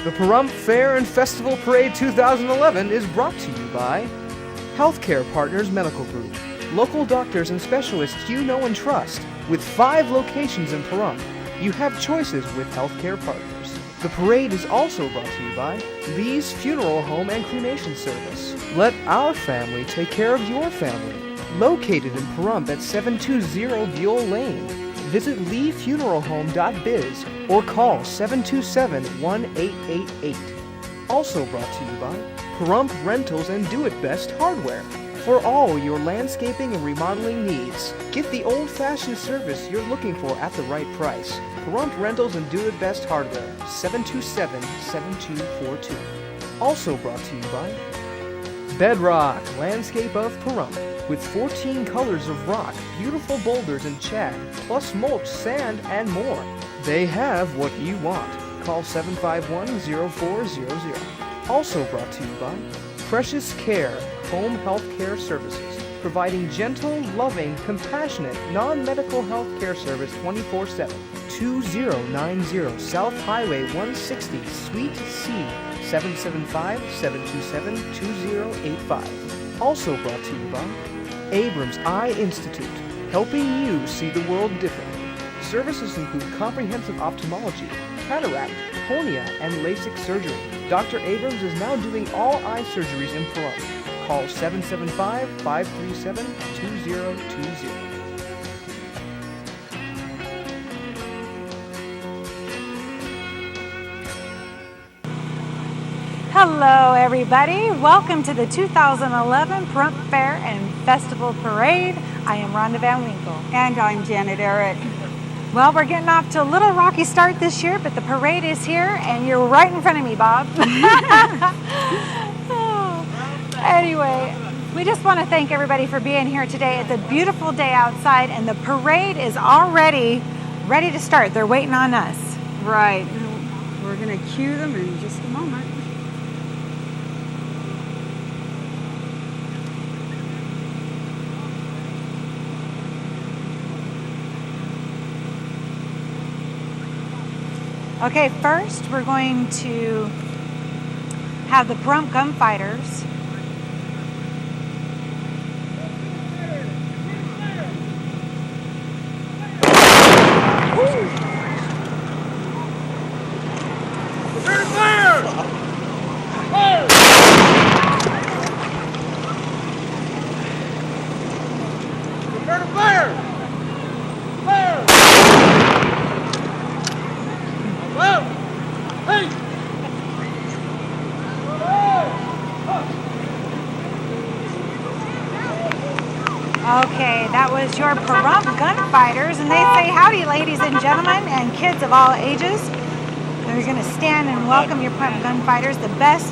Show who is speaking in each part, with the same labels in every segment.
Speaker 1: The Pahrump Fair and Festival Parade 2011 is brought to you by Healthcare Partners Medical Group, local doctors and specialists you know and trust. With 5 locations in Pahrump, you have choices with Healthcare Partners. The parade is also brought to you by Lee's Funeral Home and Cremation Service. Let our family take care of your family. Located in Pahrump at 720 Buell Lane. Visit leefuneralhome.biz or call 727-1888. Also brought to you by Pahrump Rentals and Do It Best Hardware. For all your landscaping and remodeling needs, get the old-fashioned service you're looking for at the right price. Pahrump Rentals and Do It Best Hardware, 727-7242. Also brought to you by Bedrock Landscape of Pahrump. With 14 colors of rock, beautiful boulders and shad, plus mulch, sand, and more. They have what you want. Call 751-0400. Also brought to you by Precious Care Home Health Care Services, providing gentle, loving, compassionate, non-medical health care service 24/7. 2090 South Highway 160, Suite C, 775-727-2085. Also brought to you by Abrams Eye Institute, helping you see the world differently. Services include comprehensive ophthalmology, cataract, cornea, and LASIK surgery. Dr. Abrams is now doing all eye surgeries in Pahrump. Call 775-537-2020.
Speaker 2: Hello everybody, welcome to the 2011 Pahrump Fair and Festival Parade. I am Rhonda Van Winkle.
Speaker 3: And I'm Janet Eric.
Speaker 2: Well, we're getting off to a little rocky start this year, but the parade is here and you're right in front of me, Bob. Anyway, we just want to thank everybody for being here today. It's a beautiful day outside and the parade is already ready to start. They're waiting on us.
Speaker 3: Right. We're going to cue them in just a moment.
Speaker 2: Okay, first we're going to have the Pahrump Gunfighters. Okay, that was your Pahrump Gunfighters, and they say howdy, ladies and gentlemen, and kids of all ages. We're going to stand and welcome your Pahrump Gunfighters, the best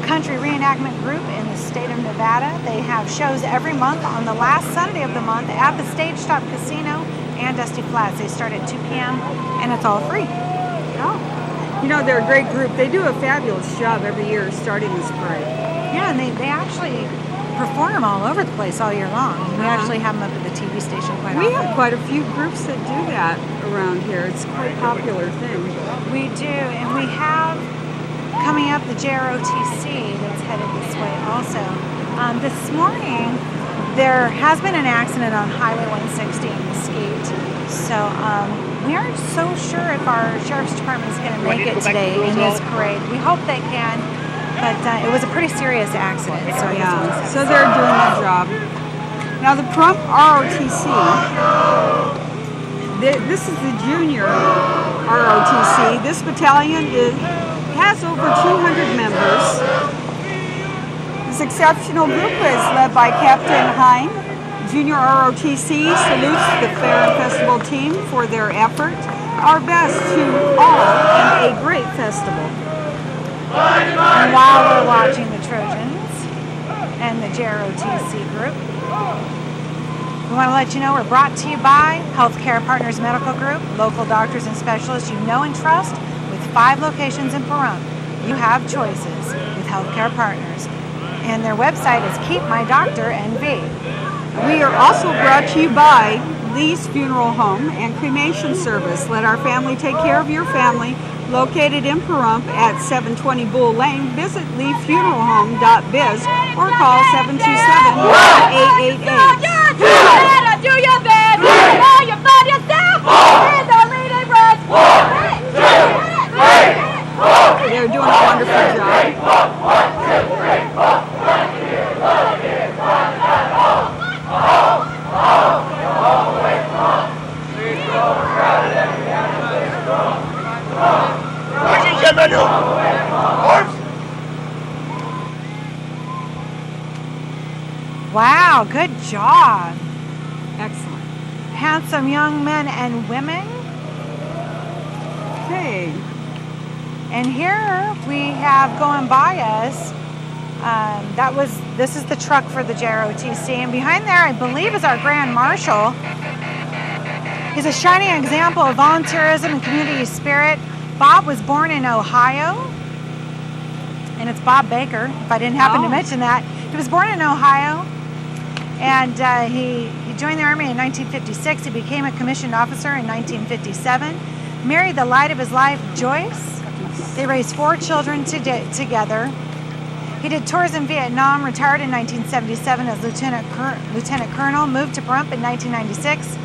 Speaker 2: country reenactment group in the state of Nevada. They have shows every month on the last Sunday of the month at the Stage Stop Casino and Dusty Flats. They start at 2 p.m. and it's all free.
Speaker 3: Oh. You know, they're a great group. They do a fabulous job every year starting this parade.
Speaker 2: Yeah, and they actually perform all over the place all year long. We actually have them up at the TV station quite often.
Speaker 3: We have quite a few groups that do that around here. It's quite a popular thing.
Speaker 2: We do, and we have coming up the JROTC that's headed this way also. This morning, there has been an accident on Highway 160 in Mesquite. So we aren't so sure if our Sheriff's Department is going to make it today in this parade. We hope they can. But it was a pretty serious accident. So
Speaker 3: yeah, so they're doing their job. Now the Pahrump ROTC, this is the junior ROTC. This battalion has over 200 members. This exceptional group is led by Captain Hine. Junior ROTC salutes the Fair and Festival team for their effort. Our best to all and a great festival.
Speaker 2: And while we're watching the Trojans and the JROTC group, we want to let you know we're brought to you by Healthcare Partners Medical Group, local doctors and specialists you know and trust, with 5 locations in Pahrump. You have choices with Healthcare Partners. And their website is Keep My Doctor NV.
Speaker 3: We are also brought to you by Lee's Funeral Home and Cremation Service. Let our family take care of your family. Located in Pahrump at 720 Bull Lane, visit leefuneralhome.biz or call 727-888.
Speaker 4: Do your best. You find yourself. Here's our leading rush.
Speaker 3: They're doing a wonderful job.
Speaker 2: Wow, good job.
Speaker 3: Excellent.
Speaker 2: Handsome young men and women.
Speaker 3: Okay.
Speaker 2: And here we have going by us, this is the truck for the JROTC, and behind there I believe is our Grand Marshal. He's a shining example of volunteerism and community spirit. Bob was born in Ohio, and it's Bob Baker, if I didn't happen to mention that. He was born in Ohio, and he joined the Army in 1956. He became a commissioned officer in 1957, married the light of his life, Joyce. They raised 4 children together. He did tours in Vietnam, retired in 1977 as Lieutenant Colonel, moved to Pahrump in 1996.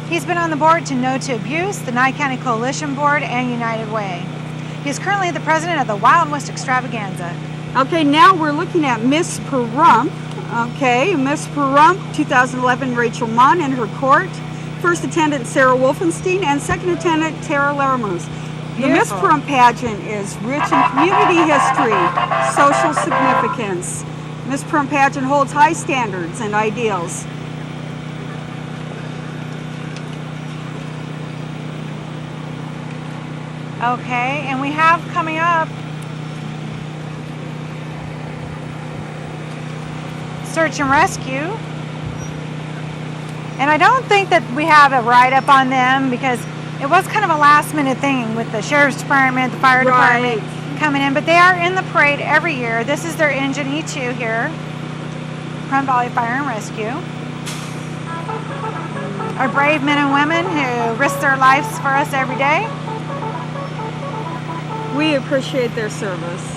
Speaker 2: He's been on the board to No to Abuse, the Nye County Coalition Board, and United Way. He is currently the president of the Wild West Extravaganza.
Speaker 3: Okay, now we're looking at Miss Pahrump. Okay, Miss Pahrump, 2011, Rachel Munn and her court. First attendant, Sarah Wolfenstein, and second attendant, Tara Laramuse. The Miss Pahrump pageant is rich in community history, social significance. Miss Pahrump pageant holds high standards and ideals.
Speaker 2: Okay, and we have coming up search and rescue. And I don't think that we have a write-up on them because it was kind of a last-minute thing with the Sheriff's Department, the Fire Department coming in. But they are in the parade every year. This is their engine E2 here, Pahrump Valley Fire and Rescue. Our brave men and women who risk their lives for us every day.
Speaker 3: We appreciate their service.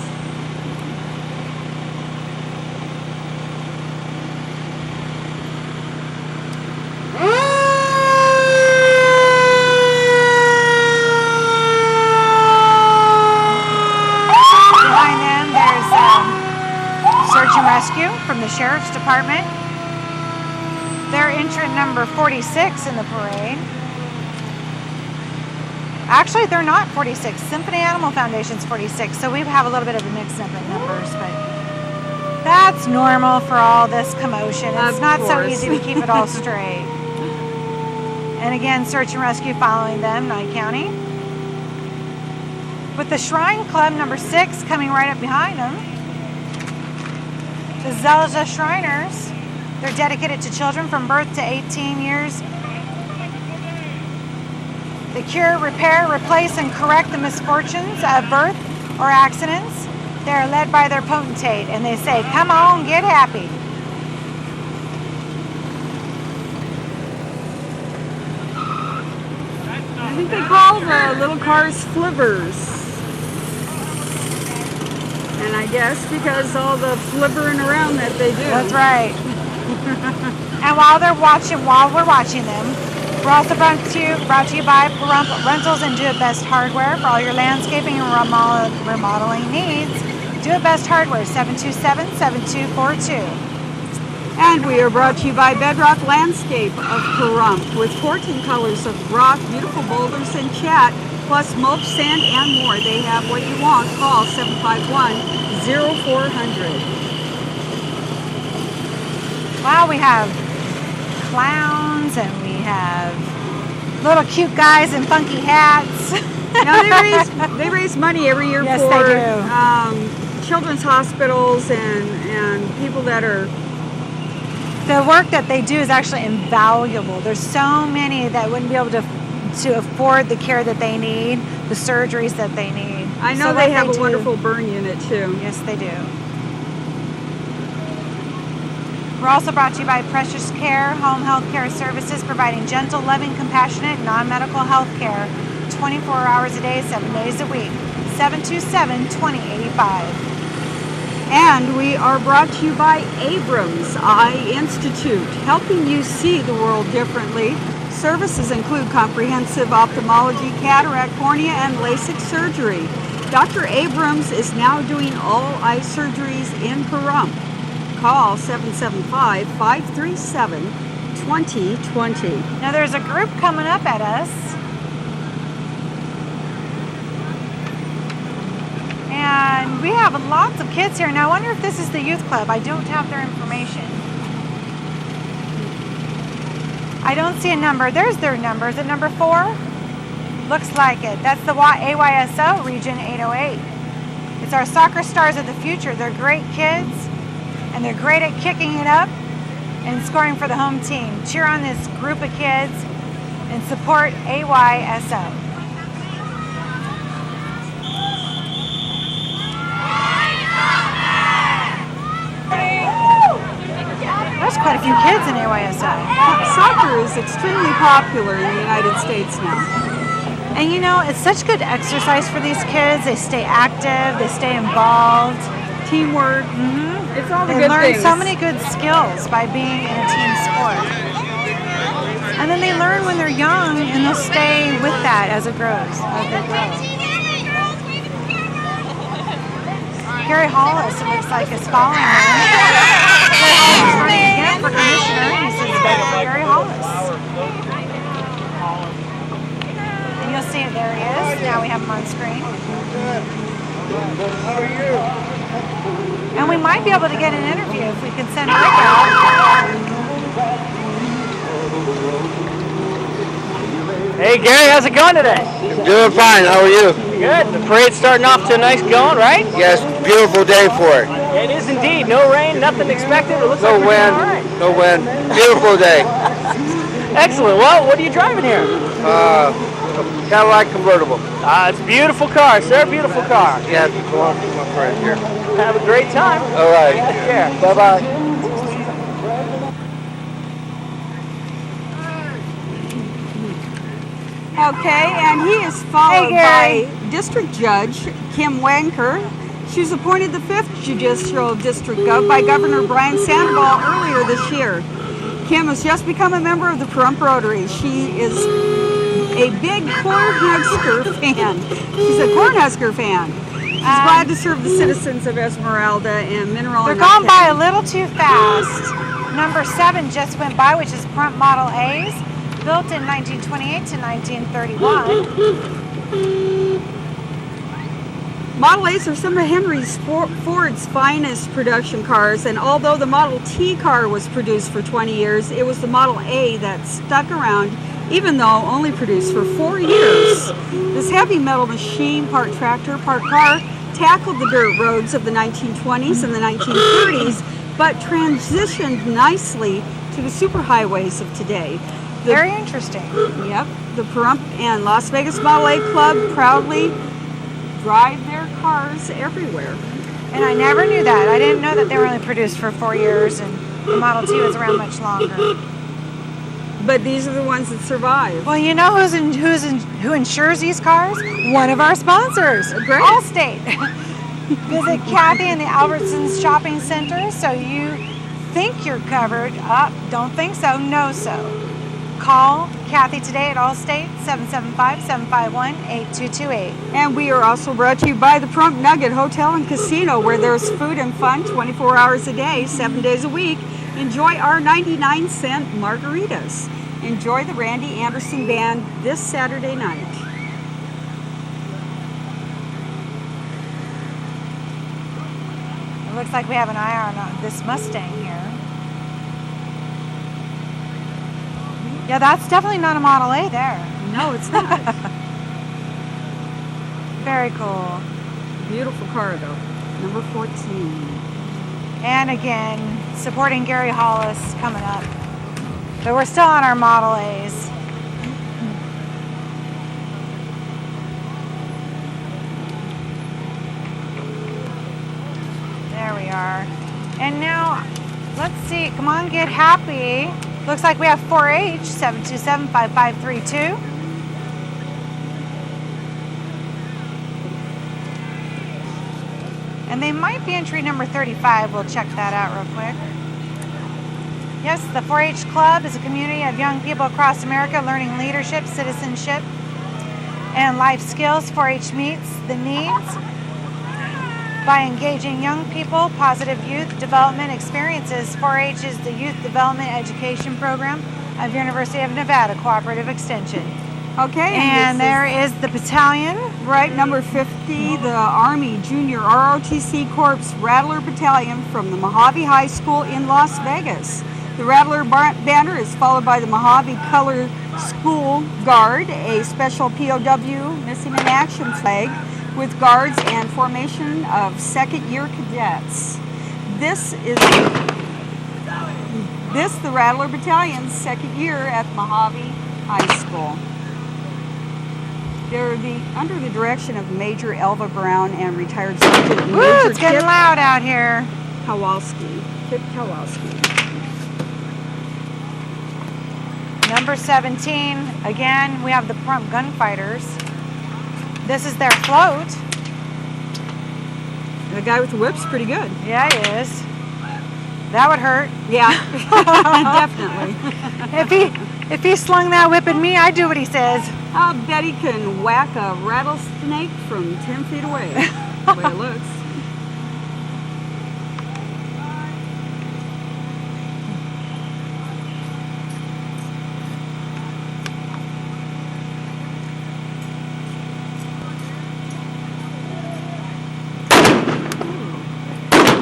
Speaker 2: Behind them, there's search and rescue from the Sheriff's Department. They're entrant number 46 in the parade. Actually, they're not 46. Symphony Animal Foundation's 46, so we have a little bit of a mix up in numbers, but that's normal for all this commotion. It's not so easy to keep it all straight. And again, search and rescue following them, Nye County. With the Shrine Club number 6 coming right up behind them. The Zelja Shriners. They're dedicated to children from birth to 18 years. They cure, repair, replace, and correct the misfortunes of birth or accidents. They are led by their potentate, and they say, come on, get happy.
Speaker 3: I think they call the little cars flivvers. And I guess because all the flibbering around that they do.
Speaker 2: That's right. And while we're watching them, we're also brought to you by Pahrump Rentals and Do It Best Hardware for all your landscaping and remodeling needs. Do It Best Hardware, 727-7242.
Speaker 3: And we are brought to you by Bedrock Landscape of Pahrump with 14 colors of rock, beautiful boulders, and chat, plus mulch, sand, and more. They have what you want. Call 751-0400.
Speaker 2: Wow, we have clowns and we have little cute guys in funky hats.
Speaker 3: Now they raise money every year
Speaker 2: yes,
Speaker 3: for
Speaker 2: they do.
Speaker 3: Children's hospitals and people that are.
Speaker 2: The work that they do is actually invaluable. There's so many that wouldn't be able to afford the care that they need, the surgeries that they need.
Speaker 3: I know they have a wonderful burn unit too.
Speaker 2: Yes, they do. We're also brought to you by Precious Care Home Health Care Services, providing gentle, loving, compassionate, non-medical health care 24 hours a day, 7 days a week. 727-2085.
Speaker 3: And we are brought to you by Abrams Eye Institute, helping you see the world differently. Services include comprehensive ophthalmology, cataract, cornea, and LASIK surgery. Dr. Abrams is now doing all eye surgeries in Pahrump. Call 775-537-2020.
Speaker 2: Now there's a group coming up at us. And we have lots of kids here. Now I wonder if this is the youth club. I don't have their information. I don't see a number. There's their number. Is it number 4? Looks like it. That's the AYSO Region 808. It's our soccer stars of the future. They're great kids, and they're great at kicking it up and scoring for the home team. Cheer on this group of kids and support AYSO. There's quite a few kids in AYSO.
Speaker 3: Soccer is extremely popular in the United States now.
Speaker 2: And you know, it's such good exercise for these kids. They stay active, they stay involved.
Speaker 3: Teamwork. It's all the
Speaker 2: They
Speaker 3: good
Speaker 2: learn
Speaker 3: things.
Speaker 2: so many good skills by being in a team sport. And then they learn when they're young, and they'll stay with that as it grows, as they grow. Gary Hollis, it looks like, is following them. Gary Hollis is running again for commissioner. He says vote for Gary Hollis. And you'll see it, there he is. Now we have him on screen.
Speaker 5: How are you?
Speaker 2: And we might be able to get an interview if we can send Rick out.
Speaker 6: Hey Gary, how's it going today?
Speaker 5: Doing fine. How are you?
Speaker 6: Good. The parade's starting off to a nice going, right?
Speaker 5: Yes, beautiful day for it.
Speaker 6: It is indeed. No rain, nothing expected. It looks
Speaker 5: No
Speaker 6: like we're
Speaker 5: wind.
Speaker 6: doing all right.
Speaker 5: No wind. Beautiful day.
Speaker 6: Excellent. Well, what are you driving here?
Speaker 5: Cadillac convertible.
Speaker 6: It's a beautiful car, sir. Beautiful car.
Speaker 5: Yeah, go on with my friend here.
Speaker 6: Have a great time.
Speaker 5: All right.
Speaker 6: Take care.
Speaker 5: Bye bye.
Speaker 3: Okay, and he is followed
Speaker 2: Hey,
Speaker 3: by District Judge Kim Wanker. She was appointed the 5th Judicial District by Governor Brian Sandoval earlier this year. Kim has just become a member of the Pahrump Rotary. She is a big Cornhusker fan. She's a Cornhusker fan. She's glad to serve the citizens of Esmeralda and Mineral.
Speaker 2: They're
Speaker 3: and
Speaker 2: going by a
Speaker 3: Uptown.
Speaker 2: little too fast. Number 7 just went by, which is Pahrump Model A's, built in 1928 to 1931.
Speaker 3: Model A's are some of Henry Ford's finest production cars, and although the Model T car was produced for 20 years, it was the Model A that stuck around, even though only produced for 4 years. This heavy metal machine, part tractor, part car, tackled the dirt roads of the 1920s and the 1930s, but transitioned nicely to the superhighways of today.
Speaker 2: Very interesting.
Speaker 3: Yep, the Pahrump and Las Vegas Model A Club proudly drive their cars everywhere.
Speaker 2: And I never knew that. I didn't know that they were only produced for 4 years and the Model T was around much longer.
Speaker 3: But these are the ones that survive.
Speaker 2: Well, you know who insures these cars? One of our sponsors,
Speaker 3: Great.
Speaker 2: Allstate. Visit Kathy in the Albertsons Shopping Center so you think you're covered. Don't think so, know so. Call Kathy today at Allstate, 775-751-8228.
Speaker 3: And we are also brought to you by the Pahrump Nugget Hotel and Casino, where there's food and fun 24 hours a day, 7 days a week. Enjoy our 99-cent margaritas. Enjoy the Randy Anderson Band this Saturday night.
Speaker 2: It looks like we have an eye on this Mustang here. Yeah, that's definitely not a Model A there.
Speaker 3: No, it's not.
Speaker 2: Very cool.
Speaker 3: Beautiful car, though. Number 14.
Speaker 2: And again, supporting Gary Hollis coming up. But we're still on our Model A's. There we are. And now, let's see. Come on, get happy. Looks like we have 4-H, 727-5532. And they might be entry number 35. We'll check that out real quick. Yes, the 4-H Club is a community of young people across America learning leadership, citizenship, and life skills. 4-H meets the needs by engaging young people, positive youth development experiences. 4-H is the youth development education program of University of Nevada Cooperative Extension.
Speaker 3: Okay.
Speaker 2: And there is the battalion.
Speaker 3: Right, number 50, the Army Junior ROTC Corps Rattler Battalion from the Mojave High School in Las Vegas. The Rattler banner is followed by the Mojave Color School Guard, a special POW missing in action flag with guards and formation of second-year cadets. This, the Rattler Battalion's second year at Mojave High School. They're under the direction of Major Elva Brown and retired Sergeant Major
Speaker 2: It's getting loud out here.
Speaker 3: Kip Kowalski.
Speaker 2: Number 17, again, we have the Pahrump Gunfighters. This is their float.
Speaker 3: The guy with the whip's pretty good.
Speaker 2: Yeah, he is. That would hurt.
Speaker 3: Yeah, definitely.
Speaker 2: If he slung that whip at me, I'd do what he says.
Speaker 3: I'll bet he can whack a rattlesnake from 10 feet away. The way it looks.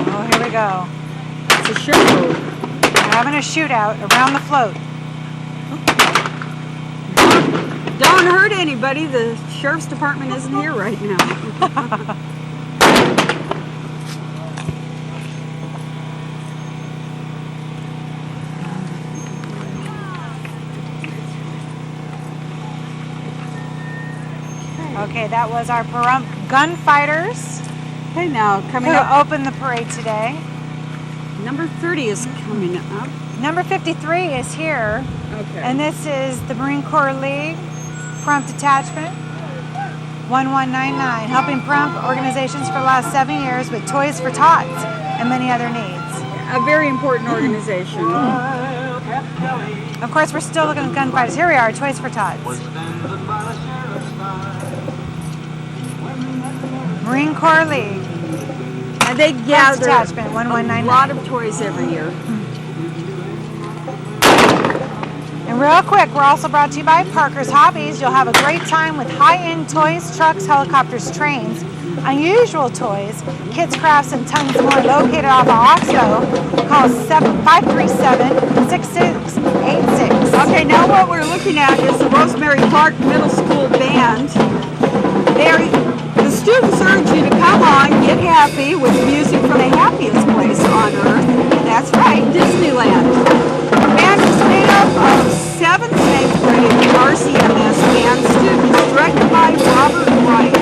Speaker 2: Oh, here we go.
Speaker 3: It's a show.
Speaker 2: We're having a shootout around the float.
Speaker 3: Don't hurt anybody. The sheriff's department isn't here right now.
Speaker 2: Okay, that was our Pahrump Gunfighters
Speaker 3: Okay, now coming
Speaker 2: who
Speaker 3: up,
Speaker 2: opened the parade today.
Speaker 3: number 30 is coming up.
Speaker 2: Number 53 is here,
Speaker 3: Okay.
Speaker 2: and this is the Marine Corps League Pahrump Detachment 1199, helping Pahrump organizations for the last 7 years with toys for tots and many other needs.
Speaker 3: A very important organization.
Speaker 2: Of course, we're still looking at gunfighters. Here we are, toys for tots. Marine Corps League.
Speaker 3: And they gather
Speaker 2: Detachment
Speaker 3: a
Speaker 2: 1199.
Speaker 3: lot of toys every year.
Speaker 2: And real quick, we're also brought to you by Parker's Hobbies. You'll have a great time with high-end toys, trucks, helicopters, trains, unusual toys, kids, crafts, and tons more. Located off of AYSO. Call 537-6686.
Speaker 3: Okay, now what we're looking at is the Rosemary Park Middle School Band. The students urge you to come on, get happy with music from the happiest place on earth. That's right, Disneyland. The band is made up of 7th and 8th grade RCMS band students directed by Robert Wright.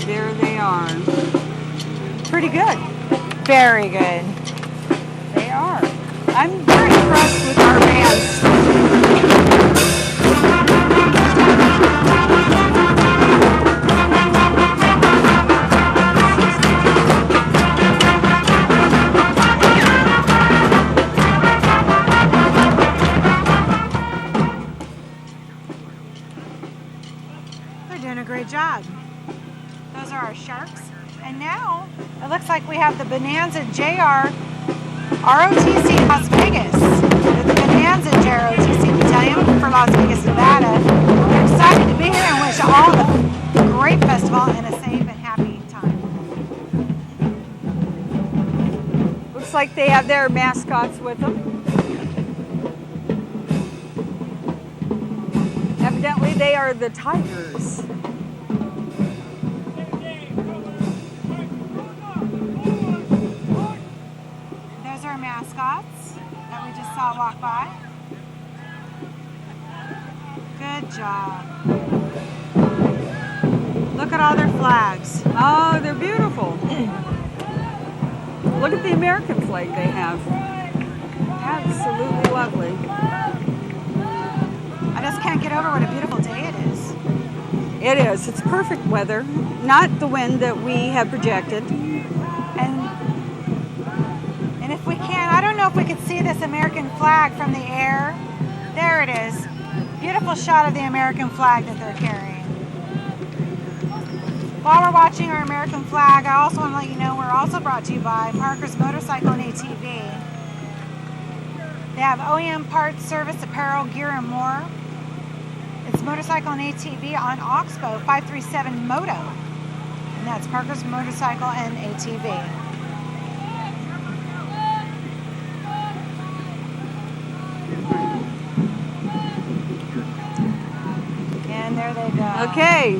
Speaker 3: There they are.
Speaker 2: Pretty good. Very good.
Speaker 3: They are. I'm very impressed with our bands.
Speaker 2: Great job. Those are our sharks. And now it looks like we have the Bonanza JR ROTC Las Vegas. The Bonanza JROTC Battalion for Las Vegas, Nevada. We're excited to be here and wish all a great festival and a safe and happy time.
Speaker 3: Looks like they have their mascots with them. Evidently they are the Tigers.
Speaker 2: Mascots that we just saw walk by. Good job. Look at all their flags.
Speaker 3: Oh, they're beautiful. Look at the American flag they have. Absolutely lovely.
Speaker 2: I just can't get over what a beautiful day it is.
Speaker 3: It is. It's perfect weather. Not the wind that we have projected.
Speaker 2: And if we can, I don't know if we could see this American flag from the air. There it is. Beautiful shot of the American flag that they're carrying. While we're watching our American flag, I also want to let you know we're also brought to you by Parker's Motorcycle and ATV. They have OEM parts, service, apparel, gear, and more. It's Motorcycle and ATV on Oxbow 537 Moto. And that's Parker's Motorcycle and ATV. And there they go.
Speaker 3: Okay,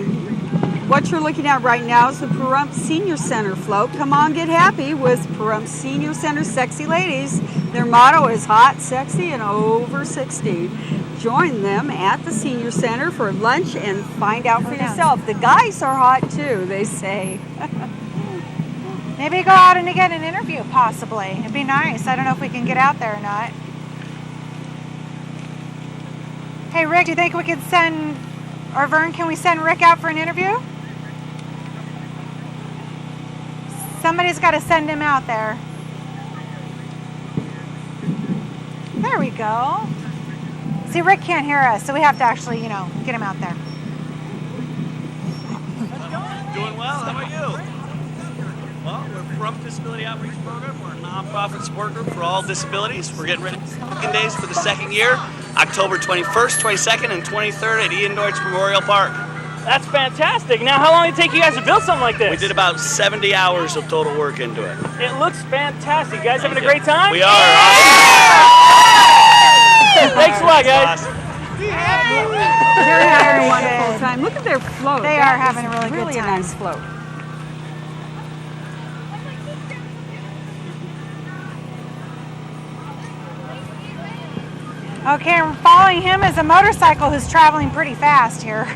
Speaker 3: what you're looking at right now is the Pahrump Senior Center float. Come on, get happy with Pahrump Senior Center Sexy Ladies. Their motto is hot, sexy, and over 60. Join them at the Senior Center for lunch and find out for yourself. The guys are hot too, they say.
Speaker 2: Maybe go out and get an interview, possibly. It'd be nice. I don't know if we can get out there or not. Hey, Rick, do you think we could send, or Vern, can we send Rick out for an interview? Somebody's got to send him out there. There we go. See, Rick can't hear us, so we have to actually, get him out there.
Speaker 7: Doing well. How about you? Well, we're Pahrump Disability Outreach Program. We're a nonprofit support group for all disabilities. We're getting ready for second days for the second year, October 21st, 22nd, and 23rd at Ian Deutsch Memorial Park.
Speaker 6: That's fantastic. Now, how long did it take you guys to build something like this?
Speaker 7: We did about 70 hours of total work into it.
Speaker 6: It looks fantastic. You guys having a great time?
Speaker 7: We are.
Speaker 6: Thanks a lot, guys.
Speaker 3: They're having a wonderful time. Look at their float.
Speaker 2: They are having a really good time.
Speaker 3: A nice float.
Speaker 2: Okay, and following him is a motorcycle who's traveling pretty fast here.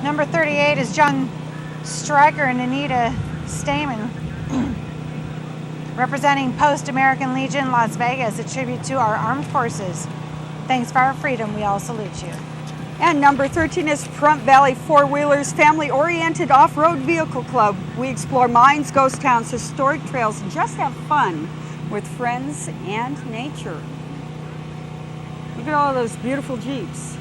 Speaker 2: Number 38 is John Stryker and Anita Stamen. Representing Post-American Legion, Las Vegas, a tribute to our armed forces. Thanks for our freedom, we all salute you.
Speaker 3: And number 13 is Pahrump Valley Four-Wheelers Family-Oriented Off-Road Vehicle Club. We explore mines, ghost towns, historic trails, and just have fun with friends and nature. Look at all those beautiful Jeeps.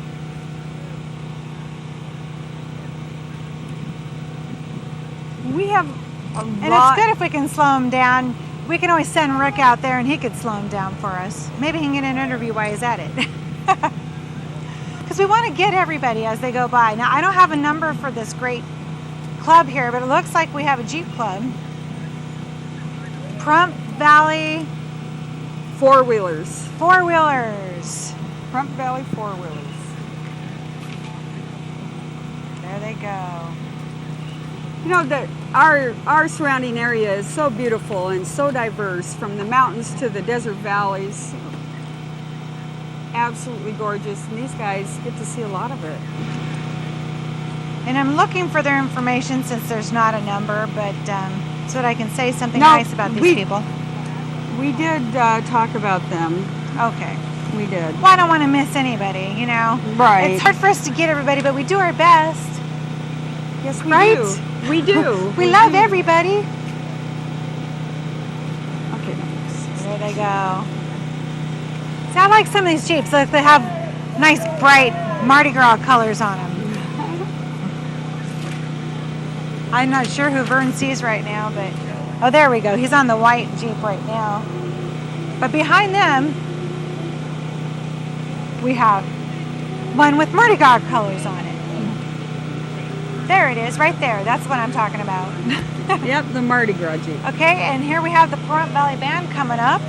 Speaker 3: We have a
Speaker 2: And
Speaker 3: lot.
Speaker 2: it's good if we can slow him down. We can always send Rick out there and he could slow him down for us. Maybe he can get an interview while he's at it. Because we want to get everybody as they go by. Now, I don't have a number for this great club here, but it looks like we have a Jeep club. Pahrump Valley
Speaker 3: Four-Wheelers.
Speaker 2: Four-Wheelers.
Speaker 3: Pahrump Valley Four-Wheelers.
Speaker 2: There they go.
Speaker 3: You know, our surrounding area is so beautiful and so diverse, from the mountains to the desert valleys. Absolutely gorgeous, and these guys get to see a lot of it.
Speaker 2: And I'm looking for their information since there's not a number, but so that I can say something nice about these people.
Speaker 3: We did talk about them.
Speaker 2: Okay.
Speaker 3: We did.
Speaker 2: Well, I don't want to miss anybody,
Speaker 3: Right.
Speaker 2: It's hard for us to get everybody, but we do our best.
Speaker 3: Yes, we
Speaker 2: Right?
Speaker 3: do. We do.
Speaker 2: We love everybody.
Speaker 3: Okay.
Speaker 2: There they go. See, I like some of these Jeeps. Like they have nice, bright Mardi Gras colors on them. I'm not sure who Vern sees right now, but... Oh, there we go. He's on the white Jeep right now. But behind them, we have one with Mardi Gras colors on it. There it is, right there. That's what I'm talking about.
Speaker 3: Yep, the Mardi Gras Jeep.
Speaker 2: Okay, and here we have the Pahrump Valley Band coming up.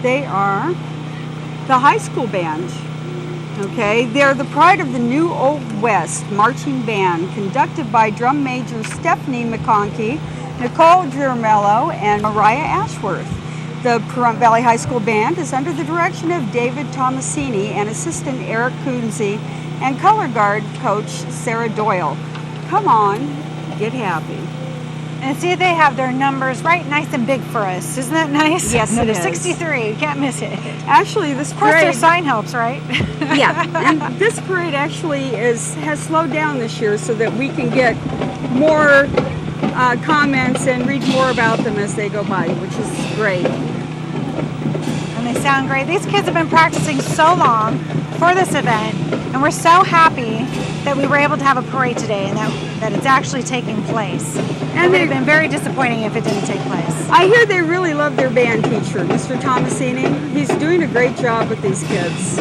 Speaker 3: They are the high school band. Okay, they're the pride of the New Old West marching band, conducted by drum major Stephanie McConkey, Nicole Germello, and Mariah Ashworth. The Pahrump Valley High School Band is under the direction of David Tomasini and assistant Eric Kunze and color guard coach Sarah Doyle. Come on, get happy.
Speaker 2: And see, they have their numbers right nice and big for us. Isn't that nice?
Speaker 3: Yes, it
Speaker 2: Number
Speaker 3: is.
Speaker 2: 63. You can't miss it.
Speaker 3: Actually, this
Speaker 2: Of course, their
Speaker 3: parade,
Speaker 2: sign helps, right?
Speaker 3: yeah, and this parade actually has slowed down this year so that we can get more comments and read more about them as they go by, which is great.
Speaker 2: And they sound great. These kids have been practicing so long for this event, and we're so happy that we were able to have a parade today and that it's actually taking place. And it would have been very disappointing if it didn't take place.
Speaker 3: I hear they really love their band teacher, Mr. Tomasini. He's doing a great job with these kids.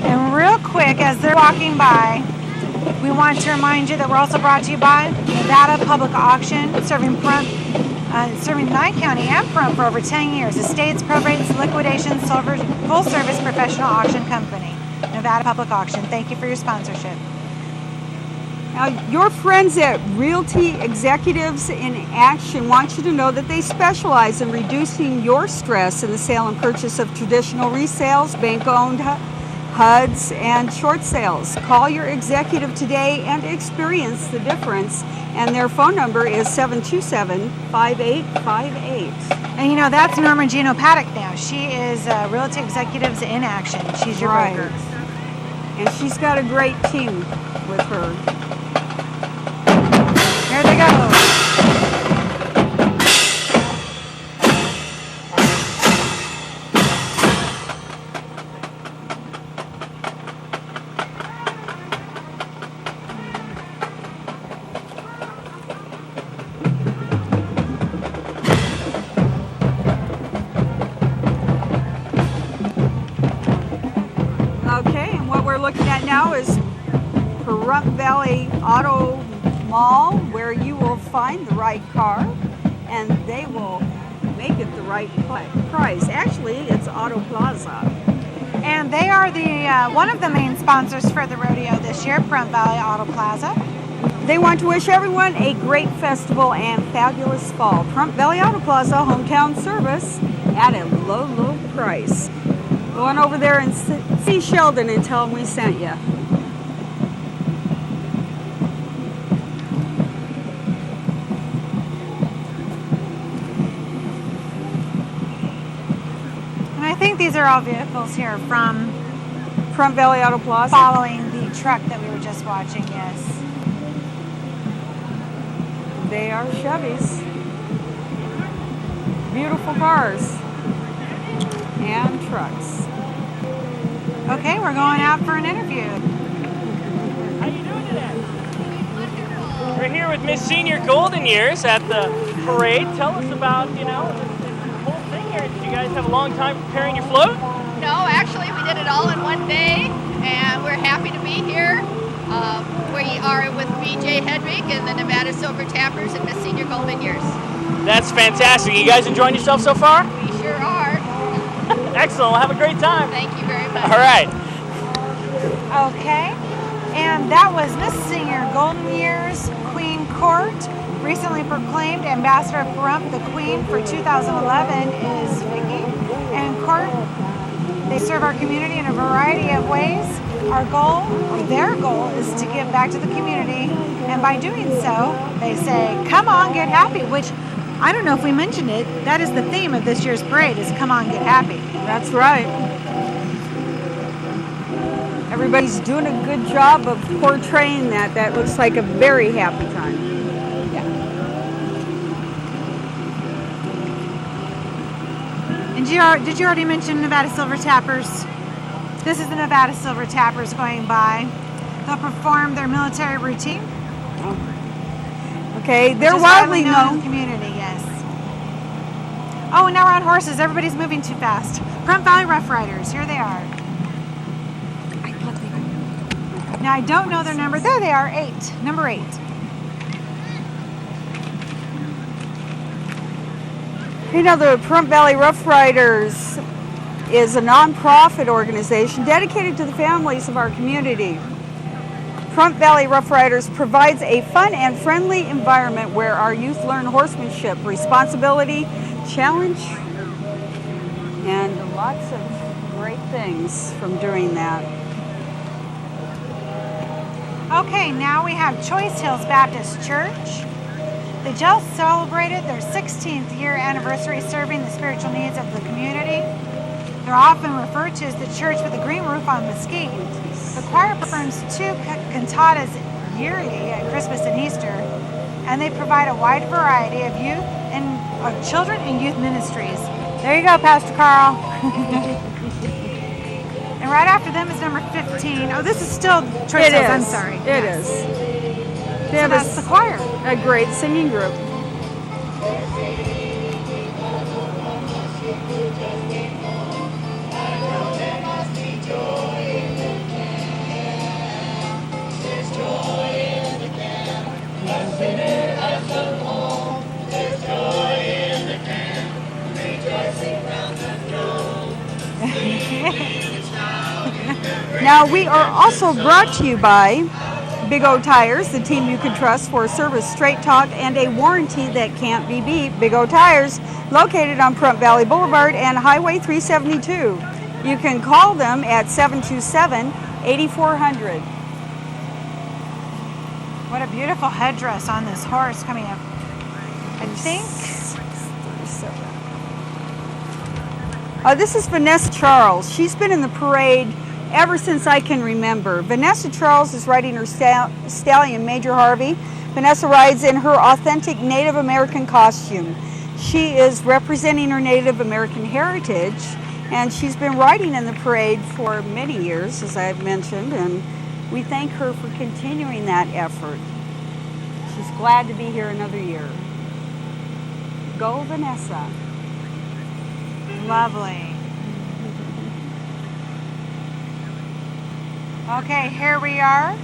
Speaker 2: And real quick, as they're walking by, we want to remind you that we're also brought to you by Nevada Public Auction, serving Nye County and Pahrump for over 10 years. Estates, probates, liquidations, full-service professional auction company. Nevada Public Auction. Thank you for your sponsorship.
Speaker 3: Now, your friends at Realty Executives in Action want you to know that they specialize in reducing your stress in the sale and purchase of traditional resales, bank-owned HUDs, and short sales. Call your executive today and experience the difference. And their phone number is 727-5858.
Speaker 2: And you know, that's Norma Gino Paddock now. She is Realty Executives in Action. She's your broker.
Speaker 3: And she's got a great team with her.
Speaker 2: Here they go.
Speaker 3: Okay, and what we're looking at now is Pahrump Valley Auto Mall, where you will find the right car and they will make it the right price. Actually, it's Auto Plaza.
Speaker 2: And they are the one of the main sponsors for the rodeo this year, Pahrump Valley Auto Plaza.
Speaker 3: They want to wish everyone a great festival and fabulous fall. Pahrump Valley Auto Plaza, hometown service at a low, low price. Go on over there and see Sheldon and tell him we sent you.
Speaker 2: And I think these are all vehicles here from
Speaker 3: Pahrump Valley Auto Plaza.
Speaker 2: following the truck that we were just watching, yes.
Speaker 3: They are Chevys. Beautiful cars and trucks.
Speaker 2: Okay, we're going out for an interview.
Speaker 6: How you doing today? We're here with Miss Senior Golden Years at the parade. Tell us about, this whole thing here. Did you guys have a long time preparing your float?
Speaker 8: No, actually, we did it all in one day, and we're happy to be here. We are with BJ Hedrick and the Nevada Silver Tappers and Miss Senior Golden Years.
Speaker 6: That's fantastic. You guys enjoying yourself so far?
Speaker 8: We sure are.
Speaker 6: Excellent. Well, have a great time.
Speaker 8: Thank you very much.
Speaker 6: All right.
Speaker 2: Okay, and that was Miss Senior Golden Years, Queen Court, recently proclaimed Ambassador of Pahrump. The Queen for 2011 is Vicky. And Court, they serve our community in a variety of ways. Our goal, or their goal, is to give back to the community, and by doing so, they say, come on, get happy, which I don't know if we mentioned it, that is the theme of this year's parade, is come on, get happy.
Speaker 3: That's right. Everybody's doing a good job of portraying that. That looks like a very happy time. Yeah.
Speaker 2: And did you already mention Nevada Silver Tappers? This is the Nevada Silver Tappers going by. They'll perform their military routine.
Speaker 3: Okay, they're
Speaker 2: which is
Speaker 3: widely
Speaker 2: in
Speaker 3: known.
Speaker 2: the community, yes. Oh, and now we're on horses. Everybody's moving too fast. Pahrump Valley Rough Riders, here they are. Now I don't know their number. There they are, 8, number 8.
Speaker 3: You know, the Pahrump Valley Rough Riders is a non-profit organization dedicated to the families of our community. Pahrump Valley Rough Riders provides a fun and friendly environment where our youth learn horsemanship, responsibility, challenge, and lots of great things from doing that.
Speaker 2: Okay, now we have Choice Hills Baptist Church. They just celebrated their 16th year anniversary serving the spiritual needs of the community. They're often referred to as the church with a green roof on Mesquite. The choir performs 2 cantatas yearly at Christmas and Easter, and they provide a wide variety of youth and of children and youth ministries. There you go, Pastor Carl. And right after them is number 15. Oh, this is still Choice Hills, I'm sorry.
Speaker 3: It is. They have
Speaker 2: that's the choir.
Speaker 3: A great singing group. Now we are also brought to you by Big O Tires, the team you can trust for service, straight talk, and a warranty that can't be beat. Big O Tires, located on Pahrump Valley Boulevard and Highway 372. You can call them at 727-8400.
Speaker 2: What a beautiful headdress on this horse coming up. I think.
Speaker 3: This is Vanessa Charles. She's been in the parade ever since I can remember. Vanessa Charles is riding her stallion, Major Harvey. Vanessa rides in her authentic Native American costume. She is representing her Native American heritage, and she's been riding in the parade for many years, as I've mentioned, and we thank her for continuing that effort. She's glad to be here another year. Go, Vanessa.
Speaker 2: Lovely. Okay, here we are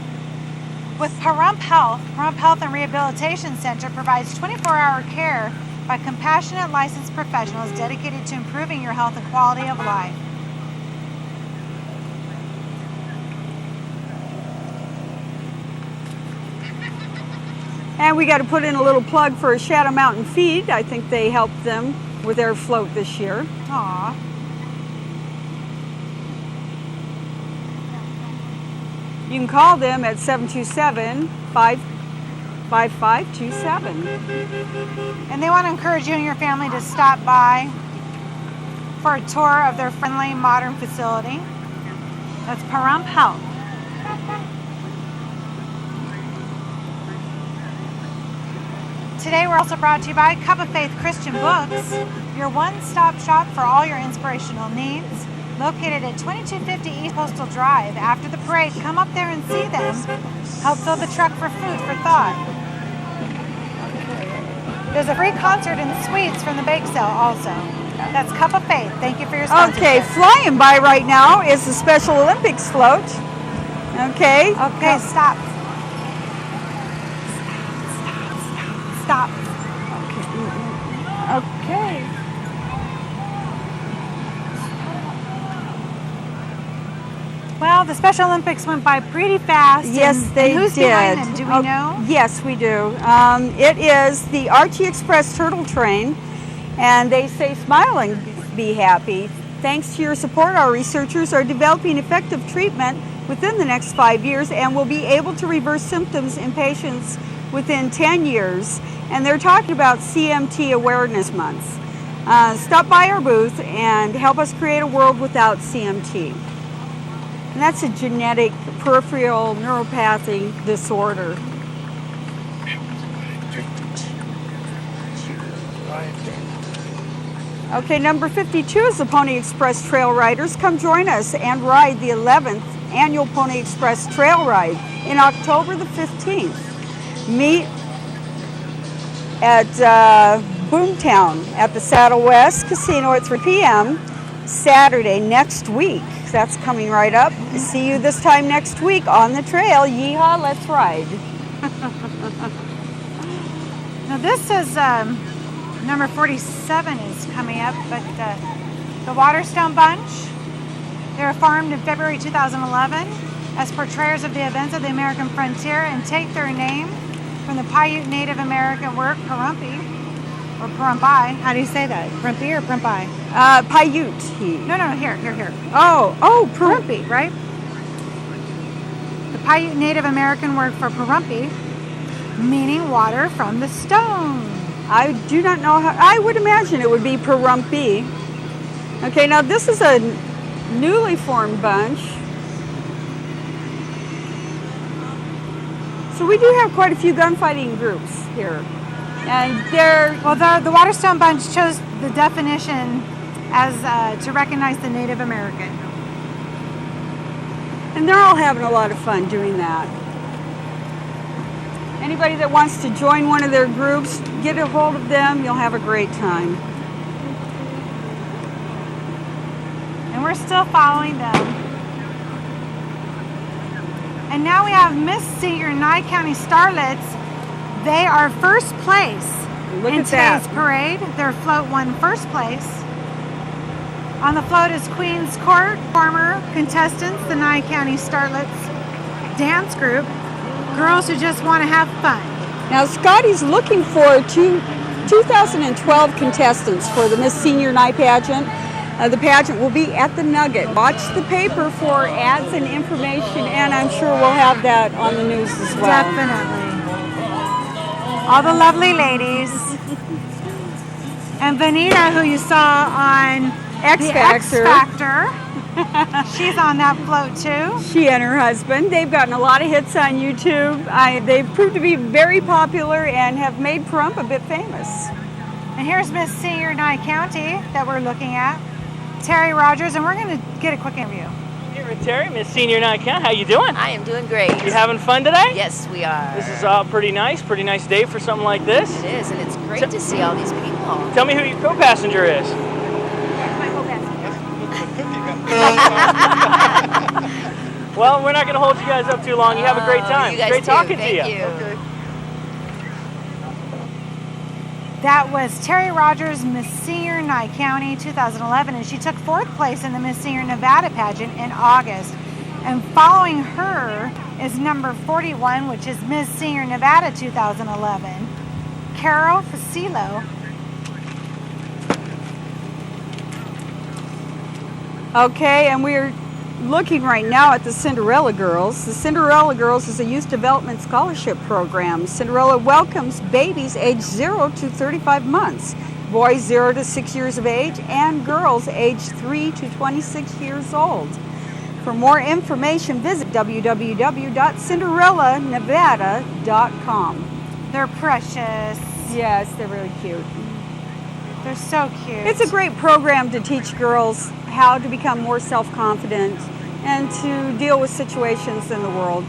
Speaker 2: with Pahrump Health. Pahrump Health and Rehabilitation Center provides 24-hour care by compassionate licensed professionals dedicated to improving your health and quality of life.
Speaker 3: And we got to put in a little plug for Shadow Mountain Feed. I think they helped them with their float this year.
Speaker 2: Aww.
Speaker 3: You can call them at 727-5527.
Speaker 2: And they want to encourage you and your family to stop by for a tour of their friendly, modern facility. That's Pahrump Health. Today we're also brought to you by Cup of Faith Christian Books, your one-stop shop for all your inspirational needs. Located at 2250 East Postal Drive. After the parade, come up there and see them. Help fill the truck for food for thought. There's a free concert and sweets from the bake sale also. That's Cup of Faith. Thank you for your sponsorship.
Speaker 3: Okay, flying by right now is the Special Olympics float. Okay.
Speaker 2: Okay, stop. Stop.
Speaker 3: Okay.
Speaker 2: Well, the Special Olympics went by pretty fast.
Speaker 3: Yes, they
Speaker 2: who's
Speaker 3: did.
Speaker 2: behind them? Do we know?
Speaker 3: Yes, we do. It is the Archie Express Turtle Train, and they say smile and be happy. Thanks to your support, our researchers are developing effective treatment within the next 5 years and will be able to reverse symptoms in patients within 10 years. And they're talking about CMT Awareness Month. Stop by our booth and help us create a world without CMT. And that's a genetic peripheral neuropathy disorder. Okay, number 52 is the Pony Express Trail Riders. Come join us and ride the 11th Annual Pony Express Trail Ride in October the 15th. Meet at Boomtown at the Saddle West Casino at 3 p.m. Saturday next week. That's coming right up. See you this time next week on the trail. Yeehaw, let's ride.
Speaker 2: Now this is number 47 is coming up, but the Waterstone Bunch. They were formed in February 2011 as portrayers of the events of the American frontier and take their name from the Paiute Native American word Pahrumpi, or Pahrumpi. How do you say that? Pahrumpi or Pahrumpi?
Speaker 3: Paiute.
Speaker 2: No, here.
Speaker 3: Oh,
Speaker 2: Pahrumpi, right? The Paiute Native American word for Pahrumpi meaning water from the stone.
Speaker 3: I do not know how, I would imagine it would be Pahrump. Okay, now this is a newly formed bunch. So we do have quite a few gunfighting groups here. And they're...
Speaker 2: Well, the Waterstone Bunch chose the definition as to recognize the Native American.
Speaker 3: And they're all having a lot of fun doing that. Anybody that wants to join one of their groups, get a hold of them. You'll have a great time.
Speaker 2: And we're still following them. And now we have Miss Senior Nye County Starlets. They are first place in today's parade. Their float won first place. On the float is Queen's Court, former contestants, the Nye County Starlets dance group, girls who just want to have fun.
Speaker 3: Now Scotty's looking for 2012 contestants for the Miss Senior Nye pageant. The pageant will be at the Nugget. Watch the paper for ads and information, and I'm sure we'll have that on the news as well.
Speaker 2: Definitely. All the lovely ladies. And Vanita, who you saw on
Speaker 3: X Factor.
Speaker 2: She's on that float too.
Speaker 3: She and her husband. They've gotten a lot of hits on YouTube. They've proved to be very popular and have made Pahrump a bit famous.
Speaker 2: And here's Miss Senior Nye County that we're looking at, Terry Rogers, and we're going to get a quick interview.
Speaker 6: Here with Terry, Miss Senior Nye County. How you doing?
Speaker 9: I am doing great.
Speaker 6: You having fun today?
Speaker 9: Yes, we are.
Speaker 6: This is pretty nice day for something like this.
Speaker 9: It is, and it's great to see all these people.
Speaker 6: Tell me who your co-passenger is. Well, we're not going to hold you guys up too long. You have a great time.
Speaker 9: You guys
Speaker 6: Great
Speaker 9: too.
Speaker 6: talking to you.
Speaker 9: Thank you.
Speaker 6: Okay.
Speaker 2: That was Terry Rogers, Miss Senior Nye County 2011, and she took 4th place in the Miss Senior Nevada pageant in August. And following her is number 41, which is Miss Senior Nevada 2011, Carol Facilo.
Speaker 3: Okay, and we're looking right now at the Cinderella Girls. The Cinderella Girls is a youth development scholarship program. Cinderella welcomes babies aged 0 to 35 months, boys 0 to 6 years of age, and girls aged 3 to 26 years old. For more information, visit www.cinderellaNevada.com.
Speaker 2: They're precious.
Speaker 3: Yes, they're really cute.
Speaker 2: They're so cute.
Speaker 3: It's a great program to teach girls how to become more self-confident and to deal with situations in the world,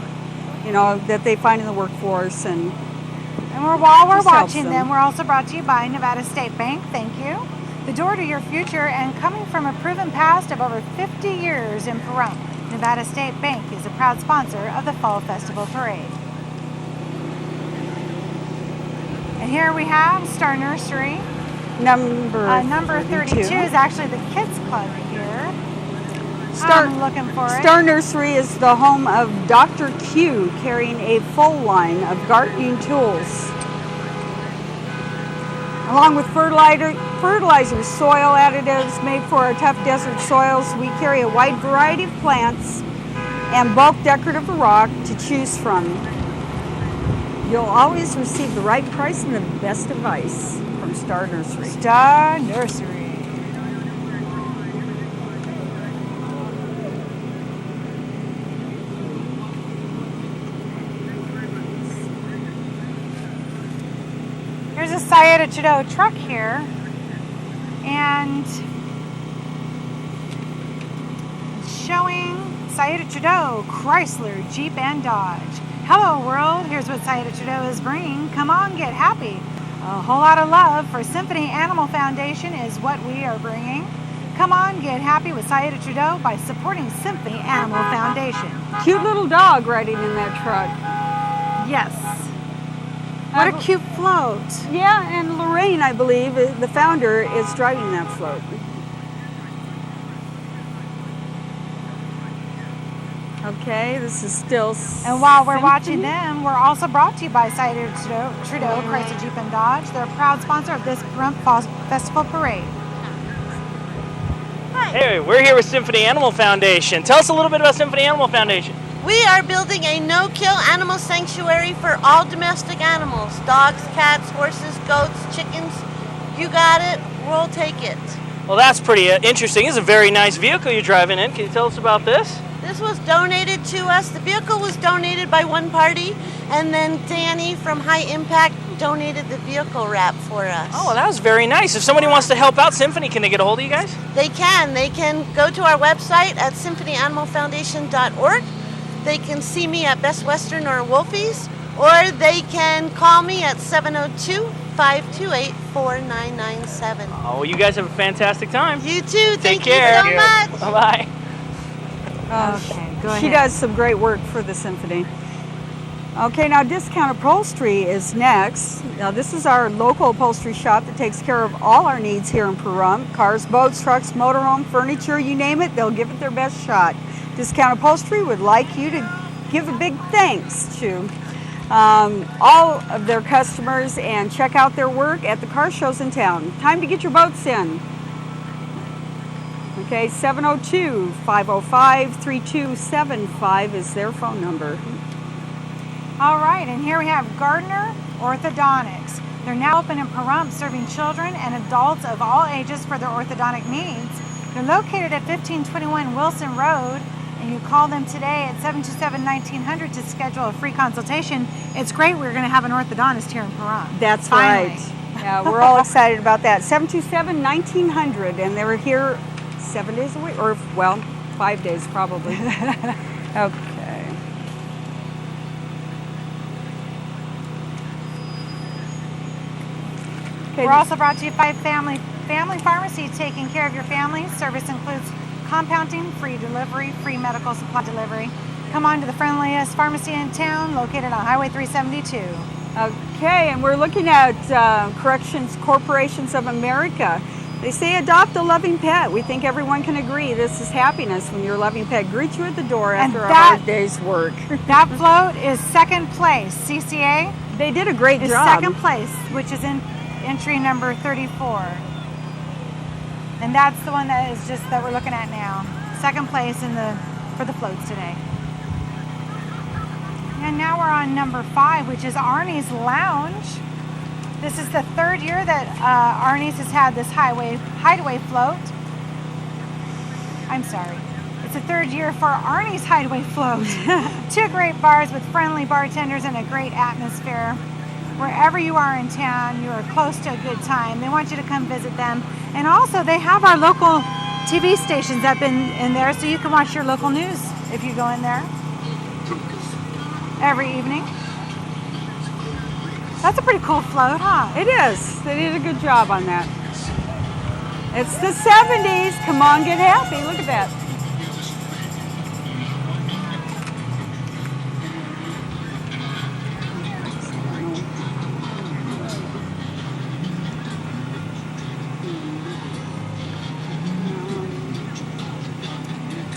Speaker 3: you know, that they find in the workforce. And
Speaker 2: while we're watching them, we're also brought to you by Nevada State Bank. Thank you. The door to your future, and coming from a proven past of over 50 years in Pahrump, Nevada State Bank is a proud sponsor of the Fall Festival Parade. And here we have Star Nursery. Number 32 is actually the Kids Club here. I'm looking for it.
Speaker 3: Star Nursery is the home of Dr. Q, carrying a full line of gardening tools. Along with fertilizer, soil additives made for our tough desert soils, we carry a wide variety of plants and bulk decorative rock to choose from. You'll always receive the right price and the best advice from Star Nursery.
Speaker 2: Star Nursery. Here's a Sayeda Trudeau truck here, and it's showing Sayeda Trudeau, Chrysler, Jeep, and Dodge. Hello world, here's what Sayeda Trudeau is bringing. Come on, get happy. A whole lot of love for Symphony Animal Foundation is what we are bringing. Come on, get happy with Sayeda Trudeau by supporting Symphony Animal Foundation.
Speaker 3: Cute little dog riding in that truck.
Speaker 2: Yes. What a cute float.
Speaker 3: Yeah, and Lorraine, I believe, the founder, is driving that float. Okay, this is still
Speaker 2: And while we're watching them, we're also brought to you by Sayeda Trudeau, Chrysler, Jeep, and Dodge. They're a proud sponsor of this Pahrump Festival Parade.
Speaker 6: Hey, we're here with Symphony Animal Foundation. Tell us a little bit about Symphony Animal Foundation.
Speaker 10: We are building a no-kill animal animal sanctuary for all domestic animals. Dogs, cats, horses, goats, chickens. You got it, we'll take it.
Speaker 6: Well, that's pretty interesting. It's a very nice vehicle you're driving in. Can you tell us about this?
Speaker 10: This was donated to us. The vehicle was donated by one party, and then Danny from High Impact donated the vehicle wrap for us.
Speaker 6: Oh, well, that was very nice. If somebody wants to help out Symphony, can they get a hold of you guys?
Speaker 10: They can. They can go to our website at symphonyanimalfoundation.org. They can see me at Best Western or Wolfie's, or they can call me at 702-528-4997.
Speaker 6: Oh, well, you guys have a fantastic time.
Speaker 10: You too.
Speaker 6: Take
Speaker 10: Thank
Speaker 6: care.
Speaker 10: you so much.
Speaker 6: Bye-bye.
Speaker 2: Okay, go ahead.
Speaker 3: She does some great work for the Symphony. Okay, now Discount Upholstery is next. Now this is our local upholstery shop that takes care of all our needs here in Pahrump. Cars, boats, trucks, motorhome, furniture, you name it, they'll give it their best shot. Discount Upholstery would like you to give a big thanks to all of their customers and check out their work at the car shows in town. Time to get your boats in. Okay, 702-505-3275 is their phone number.
Speaker 2: All right, and here we have Gardner Orthodontics. They're now open in Pahrump, serving children and adults of all ages for their orthodontic needs. They're located at 1521 Wilson Road, and you call them today at 727-1900 to schedule a free consultation. It's great we're going to have an orthodontist here in Pahrump.
Speaker 3: That's
Speaker 2: Finally.
Speaker 3: right. Yeah, we're all excited about that. 727-1900, and they were here 7 days a week, or, well, 5 days probably. Okay.
Speaker 2: We're also brought to you by Family Pharmacy, taking care of your family. Service includes compounding, free delivery, free medical supply delivery. Come on to the friendliest pharmacy in town, located on Highway 372.
Speaker 3: Okay, and we're looking at Corrections Corporations of America. They say adopt a loving pet. We think everyone can agree this is happiness when your loving pet greets you at the door after a hard day's work.
Speaker 2: That float is second place. CCA?
Speaker 3: They did a great
Speaker 2: is
Speaker 3: job.
Speaker 2: Second place, which is in entry number 34. And that's the one that is just that we're looking at now. Second place for the floats today. And now we're on number 5, which is Arnie's Lounge. This is the third year that Arnie's has had this Hideaway float. I'm sorry. It's the third year for Arnie's Hideaway float. 2 great bars with friendly bartenders and a great atmosphere. Wherever you are in town, you are close to a good time. They want you to come visit them. And also, they have our local TV stations up in there, so you can watch your local news if you go in there every evening. That's a pretty cool float, huh?
Speaker 3: It is. They did a good job on that. It's the 70s. Come on, get happy. Look at that.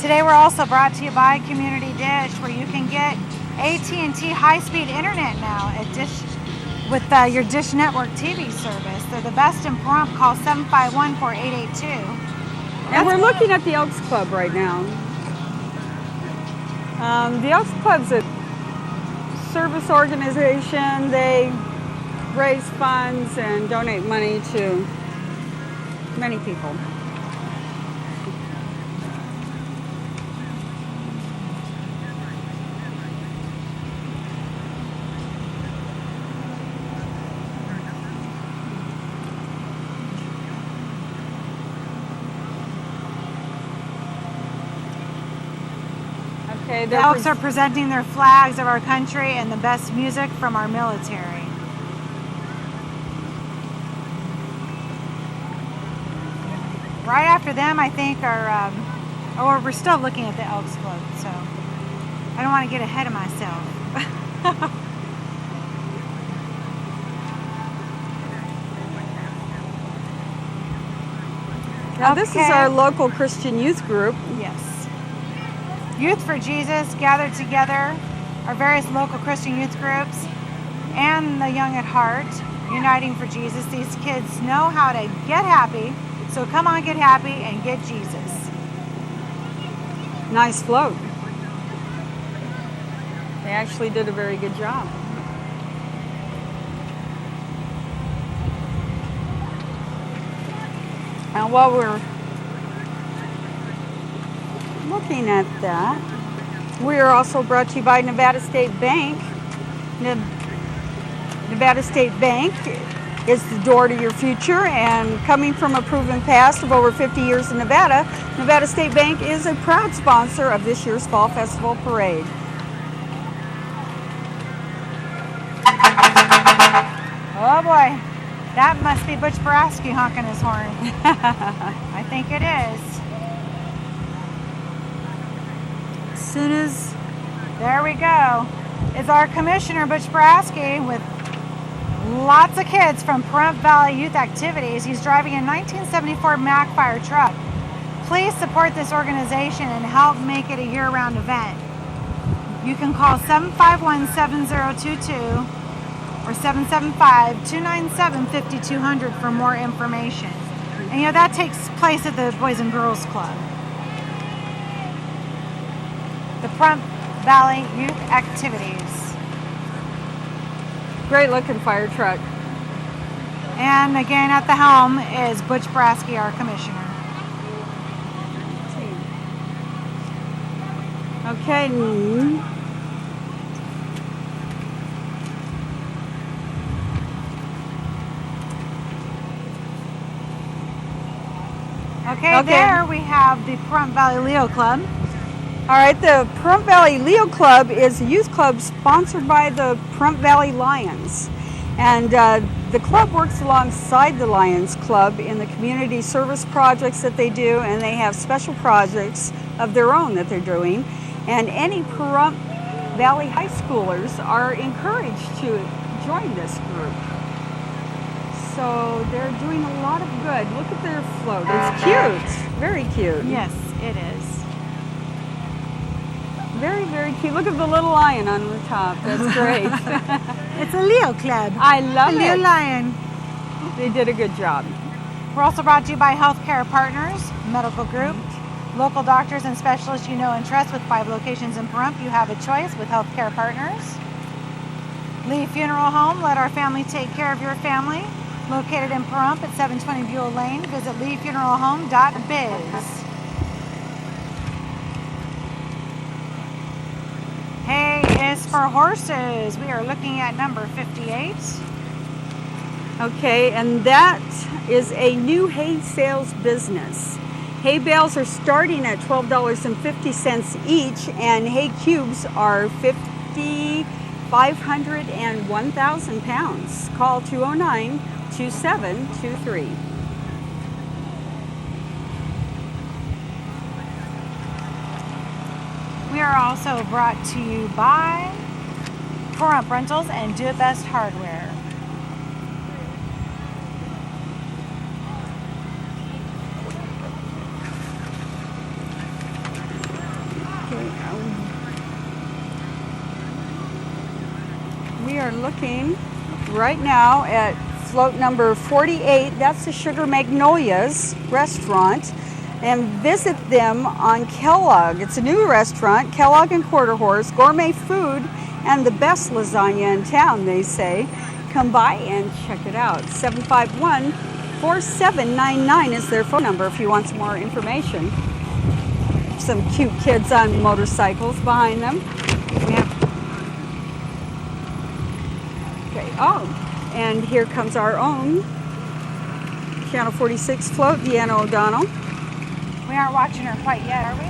Speaker 2: Today we're also brought to you by Community Dish, where you can get AT&T high-speed internet now at Dish with your Dish Network TV service. They're the best in Pahrump. Call 751-4882.
Speaker 3: And we're looking at the Elks Club right now. The Elks Club's a service organization. They raise funds and donate money to many people.
Speaker 2: The Elks are presenting their flags of our country and the best music from our military. Right after them, I think, are, we're still looking at the Elks Club, so I don't want to get ahead of myself.
Speaker 3: Now, this is our local Christian youth group.
Speaker 2: Yes. Youth for Jesus gathered together, our various local Christian youth groups, and the Young at Heart, uniting for Jesus. These kids know how to get happy, so come on, get happy and get Jesus.
Speaker 3: Nice float. They actually did a very good job. And while we're looking at that, we are also brought to you by Nevada State Bank. Nevada State Bank is the door to your future, and coming from a proven past of over 50 years in Nevada, Nevada State Bank is a proud sponsor of this year's Fall Festival Parade.
Speaker 2: Oh boy, that must be Butch Boraski honking his horn. I think it is. As soon as, there we go, is our commissioner, Butch Boraski, with lots of kids from Pahrump Valley Youth Activities. He's driving a 1974 Mack fire truck. Please support this organization and help make it a year-round event. You can call 751-7022 or 775-297-5200 for more information. And you know, that takes place at the Boys and Girls Club. The Pahrump Valley Youth Activities.
Speaker 3: Great looking fire truck.
Speaker 2: And again, at the helm is Butch Boraski, our commissioner.
Speaker 3: Okay.
Speaker 2: Okay, there we have the Pahrump Valley Leo Club.
Speaker 3: All right, the Pahrump Valley Leo Club is a youth club sponsored by the Pahrump Valley Lions. And the club works alongside the Lions Club in the community service projects that they do, and they have special projects of their own that they're doing. And any Pahrump Valley high schoolers are encouraged to join this group. So they're doing a lot of good. Look at their float. It's cute. Very cute.
Speaker 2: Yes, it is.
Speaker 3: Very, very cute. Look at the little lion on the top. That's great.
Speaker 2: It's a Leo Club.
Speaker 3: I love
Speaker 2: it.
Speaker 3: it.
Speaker 2: Leo Lion.
Speaker 3: They did a good job.
Speaker 2: We're also brought to you by Healthcare Partners Medical Group. Local doctors and specialists you know and trust with 5 locations in Pahrump. You have a choice with Healthcare Partners. Lee Funeral Home. Let our family take care of your family. Located in Pahrump at 720 Buell Lane. Visit leefuneralhome.biz. Hay is for horses. We are looking at number 58.
Speaker 3: Okay, and that is a new hay sales business. Hay bales are starting at $12.50 each, and hay cubes are 500 and 1,000 pounds. Call 209-2723.
Speaker 2: We are also brought to you by Pahrump Rentals and Do It Best Hardware.
Speaker 3: We are looking right now at float number 48. That's the Sugar Magnolias restaurant. And visit them on Kellogg. It's a new restaurant, Kellogg and Quarter Horse, gourmet food, and the best lasagna in town, they say. Come by and check it out. 751-4799 is their phone number if you want some more information. Some cute kids on motorcycles behind them. Yeah. Okay, oh, and here comes our own Channel 46 float, Deanna O'Donnell.
Speaker 2: We aren't watching her quite yet, are we?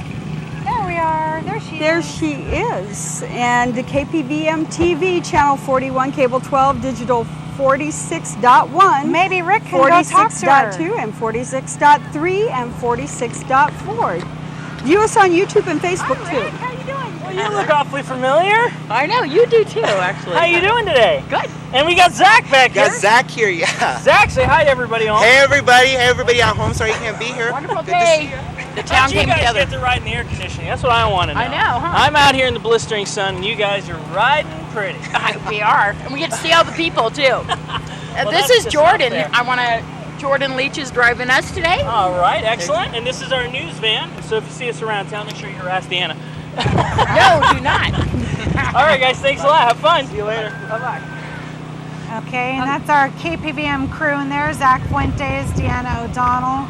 Speaker 2: There we are. There she is.
Speaker 3: There she is. And the KPVM-TV, Channel 41, Cable 12, Digital 46.1.
Speaker 2: Maybe Rick can go talk to her.
Speaker 3: 46.2 and 46.3 and 46.4. View us on YouTube and Facebook,
Speaker 2: Hi,
Speaker 3: too.
Speaker 2: Rick. How you doing?
Speaker 6: Well, you look awfully familiar.
Speaker 11: I know, you do too, actually.
Speaker 6: How you doing today?
Speaker 11: Good.
Speaker 6: And we got Zach back here.
Speaker 5: Got Zach here, yeah.
Speaker 6: Zach, say hi to everybody on.
Speaker 5: Hey everybody at home. Sorry you can't be here.
Speaker 11: Wonderful
Speaker 5: Good to
Speaker 11: day.
Speaker 5: see you.
Speaker 11: The town
Speaker 6: You
Speaker 11: came
Speaker 6: guys
Speaker 11: together.
Speaker 6: get to ride in the air conditioning. That's what I want to know.
Speaker 11: I know, huh?
Speaker 6: I'm out here in the blistering sun, and you guys are riding pretty.
Speaker 11: We are. And we get to see all the people, too.
Speaker 6: Well,
Speaker 11: this
Speaker 6: that's
Speaker 11: is
Speaker 6: just
Speaker 11: Jordan.
Speaker 6: out there.
Speaker 11: Jordan Leach is driving us today.
Speaker 6: All right, excellent. And this is our news van. So if you see us around town, make sure you harass Deanna.
Speaker 11: No, do not.
Speaker 6: All right, guys, thanks a lot. Have fun. See you later. Bye-bye.
Speaker 2: Okay, and that's our KPVM crew in there, Zach Fuentes, Deanna O'Donnell.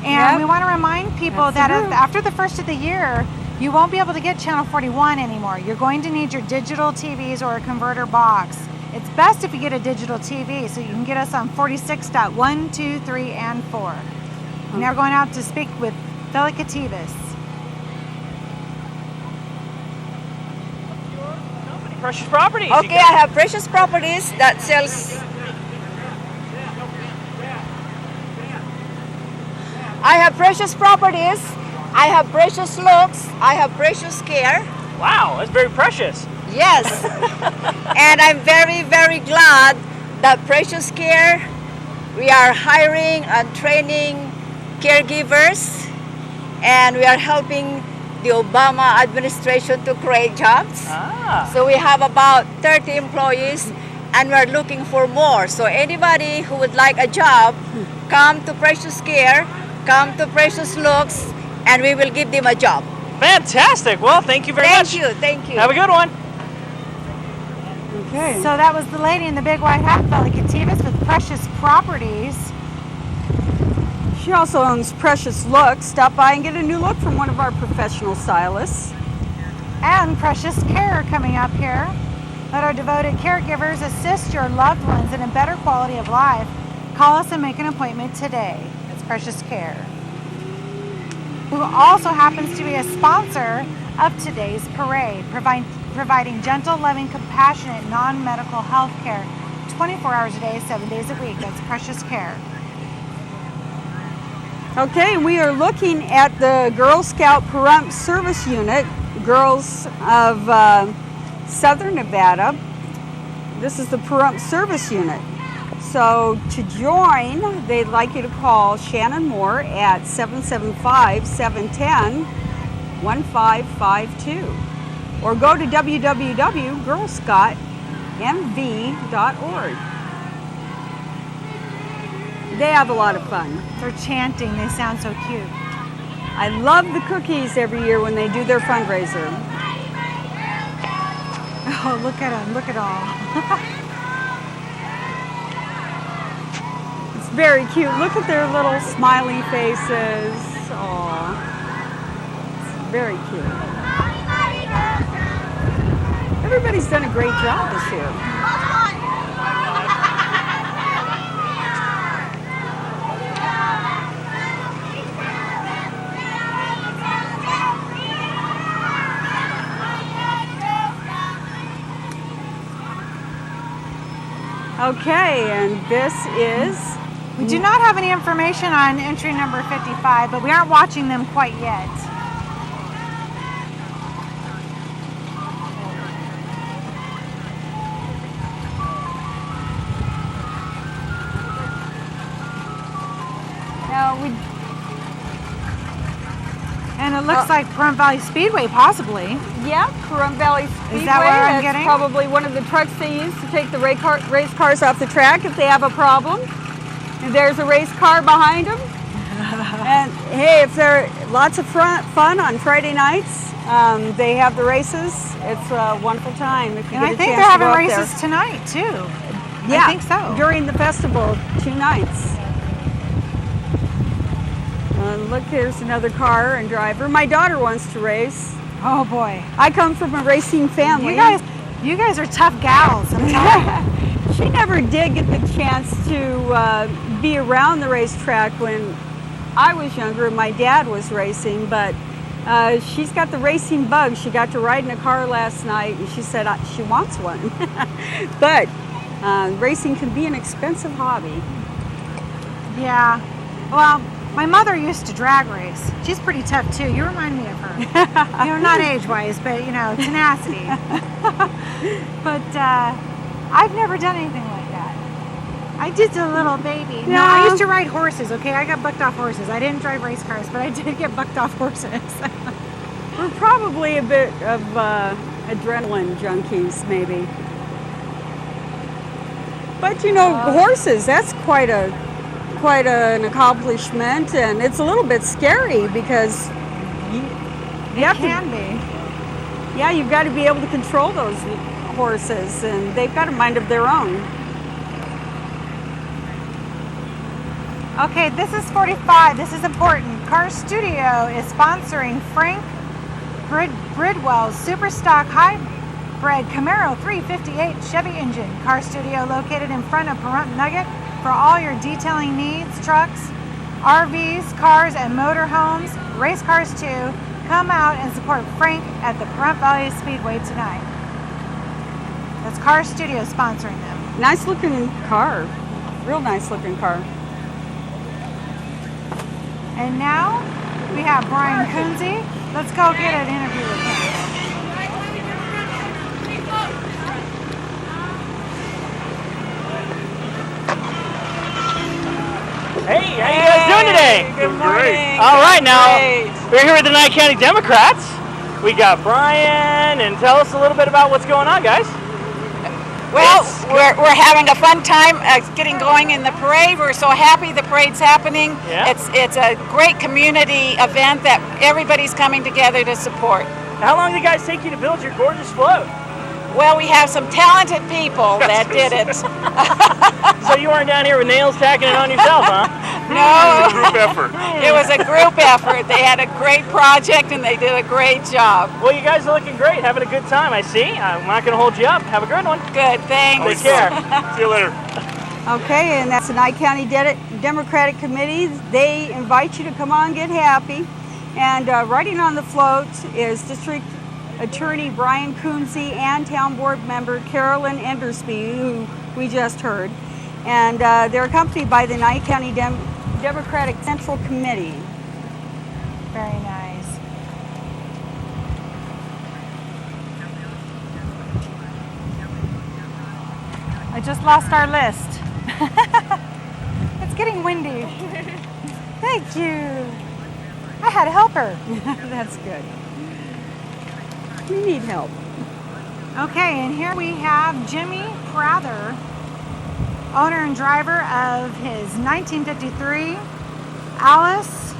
Speaker 2: And we want to remind people that after the first of the year, you won't be able to get Channel 41 anymore. You're going to need your digital TVs or a converter box. It's best if you get a digital TV so you can get us on 46.1, 2, 3, and 4. Now we're going out to speak with Felicativis.
Speaker 6: Precious Properties.
Speaker 12: Okay, I have Precious Properties that sells. I have Precious Properties. I have Precious Looks. I have Precious Care.
Speaker 6: Wow, that's very precious.
Speaker 12: Yes. And I'm very, very glad that Precious Care, we are hiring and training caregivers, and we are helping the Obama administration to create jobs. So we have about 30 employees, and we're looking for more. So anybody who would like a job, come to Precious Care, come to Precious Looks, and we will give them a job.
Speaker 6: Fantastic. Well, thank you very much.
Speaker 12: Thank you.
Speaker 6: Have a good one.
Speaker 2: Okay. So that was the lady in the big white hat, Felicativis, with Precious Properties.
Speaker 3: She also owns Precious Looks. Stop by and get a new look from one of our professional stylists.
Speaker 2: And Precious Care coming up here. Let our devoted caregivers assist your loved ones in a better quality of life. Call us and make an appointment today. It's Precious Care, who also happens to be a sponsor of today's parade, providing gentle, loving, compassionate, non-medical health care 24 hours a day, 7 days a week. That's Precious Care.
Speaker 3: Okay, we are looking at the Girl Scout Pahrump Service Unit, Girls of Southern Nevada. This is the Pahrump Service Unit. So to join, they'd like you to call Shannon Moore at 775-710-1552 or go to www.girlscoutmv.org. They have a lot of fun.
Speaker 2: They're chanting. They sound so cute.
Speaker 3: I love the cookies every year when they do their fundraiser.
Speaker 2: Oh, look at them. Look at all.
Speaker 3: It's very cute. Look at their little smiley faces. Aww. It's very cute. Everybody's done a great job this year. Okay, and this is...
Speaker 2: We do not have any information on entry number 55, but we aren't watching them quite yet. And it looks like Pahrump Valley Speedway, possibly.
Speaker 3: Yeah, Pahrump Valley Speedway.
Speaker 2: Is that what I'm
Speaker 3: That's
Speaker 2: getting?
Speaker 3: Probably one of the trucks they use to take the race cars off the track if they have a problem. And there's a race car behind them. And hey, if there are lots of fun on Friday nights, they have the races. It's a wonderful time. If you
Speaker 2: And
Speaker 3: get
Speaker 2: I
Speaker 3: a
Speaker 2: think
Speaker 3: chance
Speaker 2: they're
Speaker 3: to
Speaker 2: having
Speaker 3: go up
Speaker 2: races
Speaker 3: there.
Speaker 2: tonight, too.
Speaker 3: Yeah,
Speaker 2: I think so.
Speaker 3: During the festival, 2 nights. Look, here's another car and driver. My daughter wants to race.
Speaker 2: Oh boy.
Speaker 3: I come from a racing family.
Speaker 2: You guys are tough gals. I'm telling you.
Speaker 3: She never did get the chance to be around the racetrack when I was younger. My dad was racing, but she's got the racing bug. She got to ride in a car last night, and she said she wants one. But racing can be an expensive hobby.
Speaker 2: Yeah. Well, my mother used to drag race. She's pretty tough too. You remind me of her. You know, not age-wise, but you know, tenacity. But I've never done anything like that. I did a little baby. No, I used to ride horses. Okay, I got bucked off horses. I didn't drive race cars, but I did get bucked off horses.
Speaker 3: We're probably a bit of adrenaline junkies, maybe. But you know, horses, that's quite an accomplishment, and it's a little bit scary because you have
Speaker 2: can be.
Speaker 3: Yeah, you've got to be able to control those horses, and they've got a mind of their own.
Speaker 2: Okay, this is 45. This is important. Car Studio is sponsoring Frank Bridwell's Super Stock Hybrid Camaro 358 Chevy engine. Car Studio located in front of Pahrump Nugget for all your detailing needs, trucks, RVs, cars, and motorhomes, race cars too. Come out and support Frank at the Pahrump Valley Speedway tonight. That's Car Studio sponsoring them.
Speaker 3: Nice looking car. Real nice looking car.
Speaker 2: And now we have Brian Kunze. Let's go get an interview with him.
Speaker 6: Hey, how you guys doing today?
Speaker 3: Good morning.
Speaker 6: All right, now
Speaker 3: Great.
Speaker 6: we're here with the Nye County Democrats. We got Brian, and tell us a little bit about what's going on, guys.
Speaker 11: Well, we're having a fun time getting going in the parade. We're so happy the parade's happening.
Speaker 6: Yeah.
Speaker 11: It's a great community event that everybody's coming together to support.
Speaker 6: How long did you guys take you to build your gorgeous float?
Speaker 11: Well, we have some talented people that did it.
Speaker 6: So you weren't down here with nails tacking it on yourself, huh?
Speaker 11: No.
Speaker 13: It was a group effort.
Speaker 11: It was a group effort. They had a great project and they did a great job.
Speaker 6: Well, you guys are looking great, having a good time, I see. I'm not going to hold you up. Have a good one.
Speaker 11: Good, thanks.
Speaker 6: Take care.
Speaker 13: See you later.
Speaker 3: Okay, and that's the Nye County Democratic Committee. They invite you to come on, get happy. And riding on the float is District Attorney Brian Kunze and Town Board Member Carolyn Endersby, who we just heard. And they're accompanied by the Nye County Democratic Central Committee.
Speaker 2: Very nice. I just lost our list. It's getting windy. Thank you. I had a helper.
Speaker 3: That's good. We need help.
Speaker 2: Okay, and here we have Jimmy Prather, owner and driver of his 1953 Alice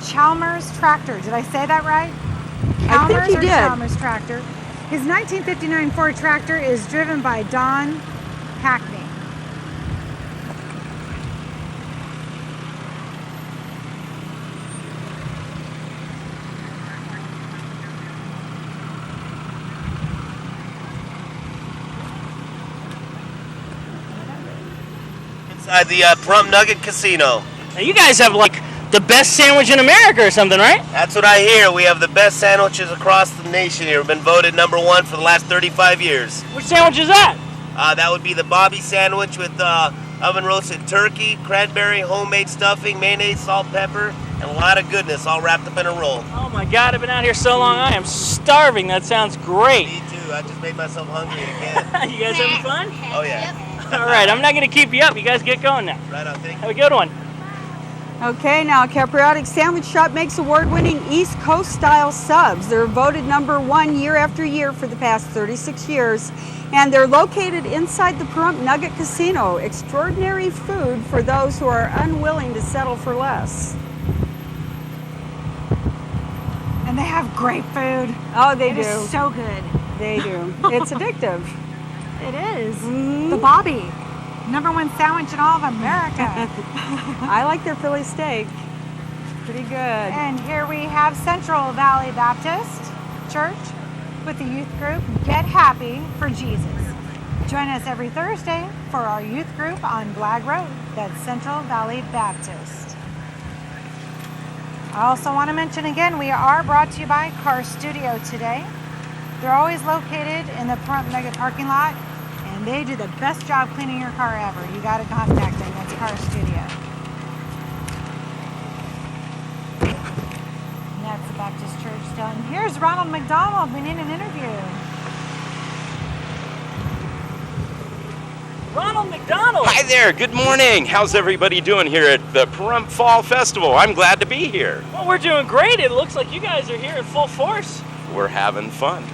Speaker 2: Chalmers tractor. Did I say that right?
Speaker 3: I think you did.
Speaker 2: Chalmers tractor. His 1959 Ford tractor is driven by Don Hackney.
Speaker 14: Inside the Pahrump Nugget Casino.
Speaker 6: Now you guys have like the best sandwich in America or something, right?
Speaker 14: That's what I hear. We have the best sandwiches across the nation here. We've been voted #1 for the last 35 years.
Speaker 6: Which sandwich is that?
Speaker 14: That would be the Bobby sandwich with oven roasted turkey, cranberry, homemade stuffing, mayonnaise, salt, pepper, and a lot of goodness all wrapped up in a roll.
Speaker 6: Oh my God, I've been out here so long, I am starving. That sounds great.
Speaker 14: Me too. I just made myself hungry again.
Speaker 6: You guys having fun?
Speaker 14: Oh yeah.
Speaker 6: All right, I'm not going to keep you up. You guys get going now.
Speaker 14: Right on, thank you.
Speaker 6: Have a good one.
Speaker 3: Okay, now Capriati Sandwich Shop makes award-winning East Coast style subs. They're voted #1 year after year for the past 36 years. And they're located inside the Pahrump Nugget Casino. Extraordinary food for those who are unwilling to settle for less.
Speaker 2: And they have great food.
Speaker 3: Oh, they do.
Speaker 2: It is so good.
Speaker 3: They do. It's addictive.
Speaker 2: It is.
Speaker 3: Mm.
Speaker 2: The Bobby, #1 sandwich in all of America.
Speaker 3: I like their Philly steak. Pretty good.
Speaker 2: And here we have Central Valley Baptist Church with the youth group Get Happy for Jesus. Join us every Thursday for our youth group on Blag Road. That's Central Valley Baptist. I also want to mention again, we are brought to you by Car Studio today. They're always located in the Pahrump Nugget parking lot, and they do the best job cleaning your car ever. You got to contact them. That's Car Studio. And that's the Baptist Church still. And here's Ronald McDonald. We need an interview.
Speaker 6: Ronald McDonald!
Speaker 15: Hi there, good morning. How's everybody doing here at the Pahrump Fall Festival? I'm glad to be here.
Speaker 6: Well, we're doing great. It looks like you guys are here in full force.
Speaker 15: We're having fun.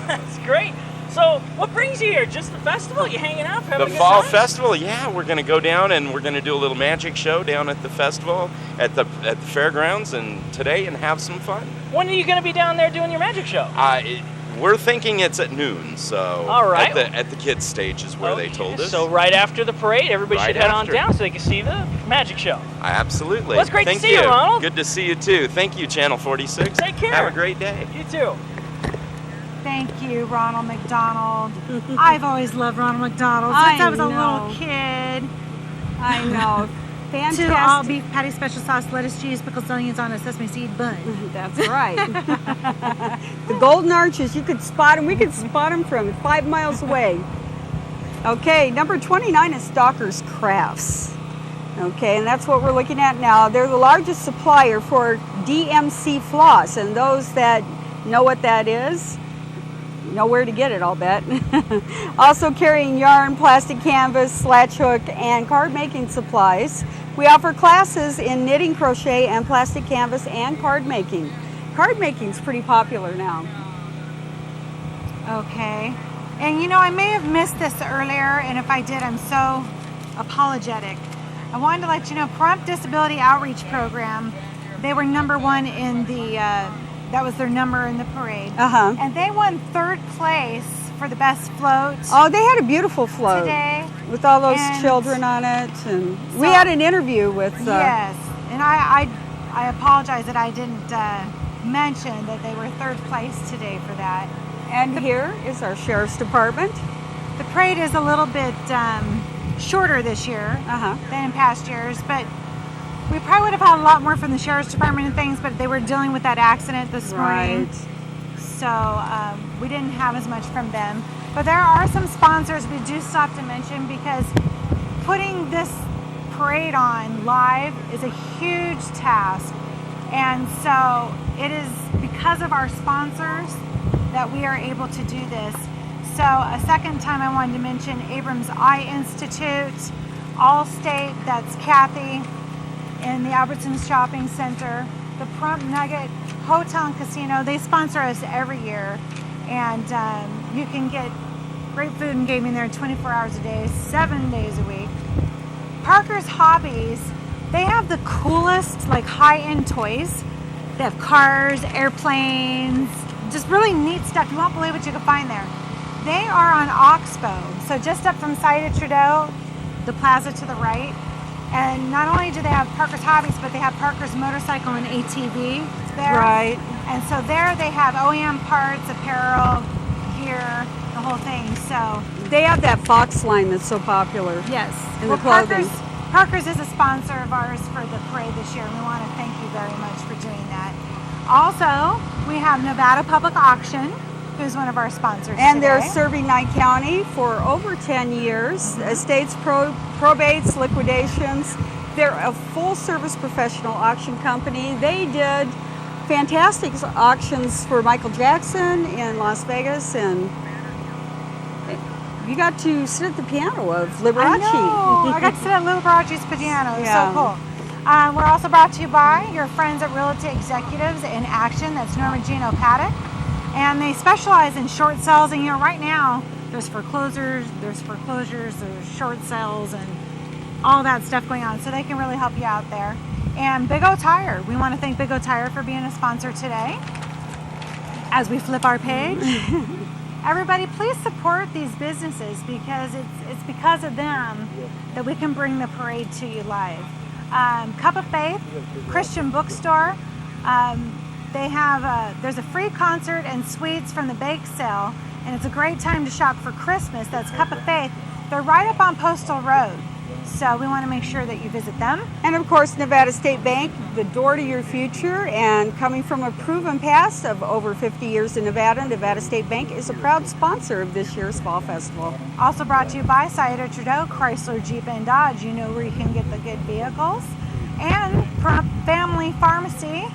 Speaker 6: That's great. So, what brings you here? Just the festival? You hanging out, having a
Speaker 15: The
Speaker 6: good
Speaker 15: Fall
Speaker 6: time?
Speaker 15: Festival, yeah, we're going to go down and we're going to do a little magic show down at the festival at the fairgrounds and today and have some fun.
Speaker 6: When are you going to be down there doing your magic show?
Speaker 15: We're thinking it's at noon, so
Speaker 6: All right.
Speaker 15: at the kids' stage is where they told us.
Speaker 6: So right after the parade, everybody
Speaker 15: Right
Speaker 6: should head on
Speaker 15: after.
Speaker 6: down so they can see the magic show.
Speaker 15: Absolutely.
Speaker 6: Well, it's great to
Speaker 15: Thank
Speaker 6: see you, Ronald.
Speaker 15: Good to see you too. Thank you, Channel 46.
Speaker 6: Take care.
Speaker 15: Have a great day.
Speaker 6: You too.
Speaker 2: Thank you, Ronald McDonald. I've always loved Ronald McDonald since I was a little kid.
Speaker 3: I know. Fantastic.
Speaker 2: 2 all beef patty, special sauce, lettuce, cheese, pickles, onions on a sesame seed bun.
Speaker 3: That's right. The golden arches, you could spot them. We could spot them from 5 miles away. Okay, number 29 is Stalker's Crafts. Okay, and that's what we're looking at now. They're the largest supplier for DMC floss, and those that know what that is, know where to get it, I'll bet. Also carrying yarn, plastic canvas, slatch hook, and card making supplies. We offer classes in knitting, crochet, and plastic canvas and card making. Card making is pretty popular now.
Speaker 2: Okay. And you know, I may have missed this earlier, and if I did, I'm so apologetic. I wanted to let you know, Pahrump Disability Outreach Program, they were #1 in the, that was their number in the parade.
Speaker 3: Uh-huh.
Speaker 2: And they won 3rd place for the best float.
Speaker 3: Oh, they had a beautiful float
Speaker 2: today.
Speaker 3: with all those
Speaker 2: And
Speaker 3: children on it, and we
Speaker 2: so-
Speaker 3: had an interview with.
Speaker 2: Yes, and I apologize that I didn't mention that they were 3rd place today for that.
Speaker 3: And here is our Sheriff's Department.
Speaker 2: The parade is a little bit shorter this year than in past years, but we probably would have had a lot more from the Sheriff's Department and things, but they were dealing with that accident this morning.
Speaker 3: Right.
Speaker 2: So we didn't have as much from them. But there are some sponsors we do stop to mention, because putting this parade on live is a huge task. And so it is because of our sponsors that we are able to do this. So a second time I wanted to mention Abrams Eye Institute, Allstate, that's Kathy, in the Albertsons Shopping Center, the Pahrump Nugget Hotel and Casino. They sponsor us every year, and you can get great food and gaming there 24 hours a day, 7 days a week. Parker's Hobbies, they have the coolest, like, high-end toys. They have cars, airplanes, just really neat stuff. You won't believe what you can find there. They are on Oxbow, so just up from Side of Trudeau, the plaza to the right. And not only do they have Parker's Hobbies, but they have Parker's Motorcycle and ATV there.
Speaker 3: Right.
Speaker 2: And so there they have OEM parts, apparel, gear, the whole thing. So
Speaker 3: they have that Fox line that's so popular.
Speaker 2: Yes.
Speaker 3: In the clothing.
Speaker 2: Parker's is a sponsor of ours for the parade this year, and we want to thank you very much for doing that. Also, we have Nevada Public Auction, who's one of our sponsors
Speaker 3: And
Speaker 2: today.
Speaker 3: they're serving Nye County for over 10 years. Estates, probates, liquidations. They're a full-service professional auction company. They did fantastic auctions for Michael Jackson in Las Vegas, and you got to sit at the piano of Liberace.
Speaker 2: I know. I got to sit at Liberace's piano. It was
Speaker 3: Yeah.
Speaker 2: so cool. We're also brought to you by your friends at Realty Executives in Action. That's Norma Jean O'Paddock. And they specialize in short sales. And, you know, right now, there's foreclosures, there's short sales, and all that stuff going on. So they can really help you out there. And Big O Tire. We want to thank Big O Tire for being a sponsor today. As we flip our page. Everybody, please support these businesses, because it's because of them that we can bring the parade to you live. Cup of Faith Christian Bookstore. They have there's a free concert and sweets from the bake sale, and it's a great time to shop for Christmas. That's Cup of Faith. They're right up on Postal Road, so we want to make sure that you visit them.
Speaker 3: And of course, Nevada State Bank, the door to your future, and coming from a proven past of over 50 years in Nevada, Nevada State Bank is a proud sponsor of this year's Fall Festival.
Speaker 2: Also brought to you by Side of Trudeau, Chrysler, Jeep, and Dodge. You know where you can get the good vehicles. And Pahrump Family Pharmacy.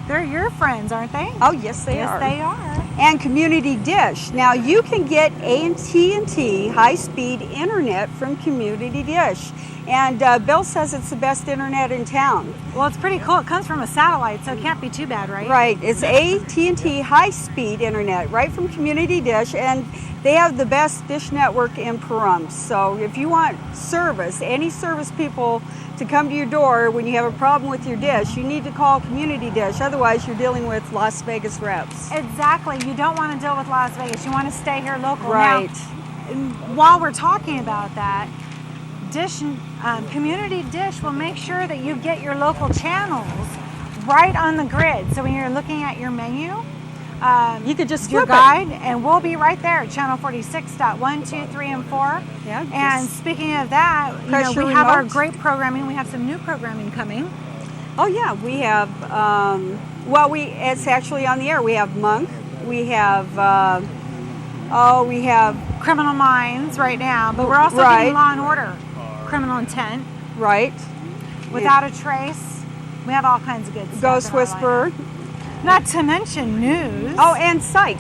Speaker 2: They're your friends, aren't they?
Speaker 3: Oh, yes, they are.
Speaker 2: Yes, they are.
Speaker 3: And Community Dish. Now, you can get AT&T high-speed internet from Community Dish. And Bill says it's the best internet in town.
Speaker 2: Well, it's pretty cool. It comes from a satellite, so it can't be too bad, right?
Speaker 3: Right. It's AT&T high-speed internet right from Community Dish, and they have the best dish network in Pahrump. So if you want service, any service people to come to your door when you have a problem with your dish, you need to call Community Dish. Otherwise, you're dealing with Las Vegas reps.
Speaker 2: Exactly. you don't want to deal with Las Vegas. You want to stay here local.
Speaker 3: Right.
Speaker 2: Now, while we're talking about that, Community Dish will make sure that you get your local channels right on the grid. So when you're looking at your menu,
Speaker 3: you could just
Speaker 2: your
Speaker 3: flip
Speaker 2: guide, and we'll be right there, channel 46.1, 2, 3, and 4.
Speaker 3: Yeah.
Speaker 2: And speaking of that, we have our great programming. We have some new programming coming.
Speaker 3: Oh yeah, we have. It's actually on the air. We have Monk. We have. We have
Speaker 2: Criminal Minds right now, but we're also getting Law and Order, Criminal Intent.
Speaker 3: Right.
Speaker 2: Without a Trace. We have all kinds of good stuff.
Speaker 3: Ghost Whisperer.
Speaker 2: Not to mention news.
Speaker 3: Oh, and Psych.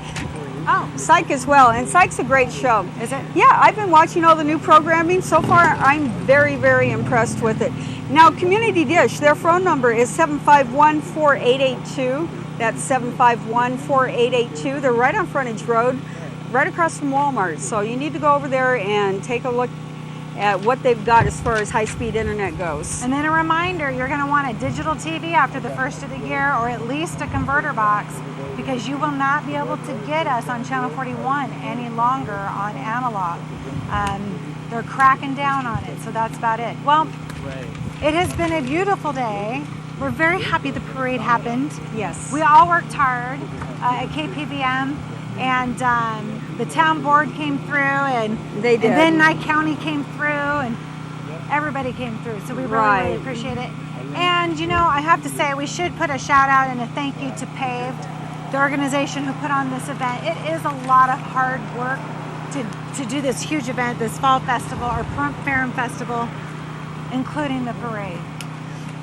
Speaker 2: Oh.
Speaker 3: Psych as well. And Psych's a great show.
Speaker 2: Is it?
Speaker 3: Yeah, I've been watching all the new programming. So far, I'm very, very impressed with it. Now, Community Dish, their phone number is 751-4882. That's 751-4882. They're right on Frontage Road, right across from Walmart. So you need to go over there and take a look at what they've got as far as high-speed internet goes.
Speaker 2: And then a reminder, you're going to want a digital TV after the first of the year, or at least a converter box, because you will not be able to get us on channel 41 any longer on analog. They're cracking down on it, so that's about it. Well, it has been a beautiful day. We're very happy the parade happened.
Speaker 3: Yes.
Speaker 2: We all worked hard at KPVM, and the town board came through, and
Speaker 3: they did.
Speaker 2: And then Nye County came through, and everybody came through. So we really appreciate it. And I have to say, we should put a shout out and a thank you to Paved, the organization who put on this event. It is a lot of hard work to do this huge event, this fall festival, or Pahrump Festival, including the parade.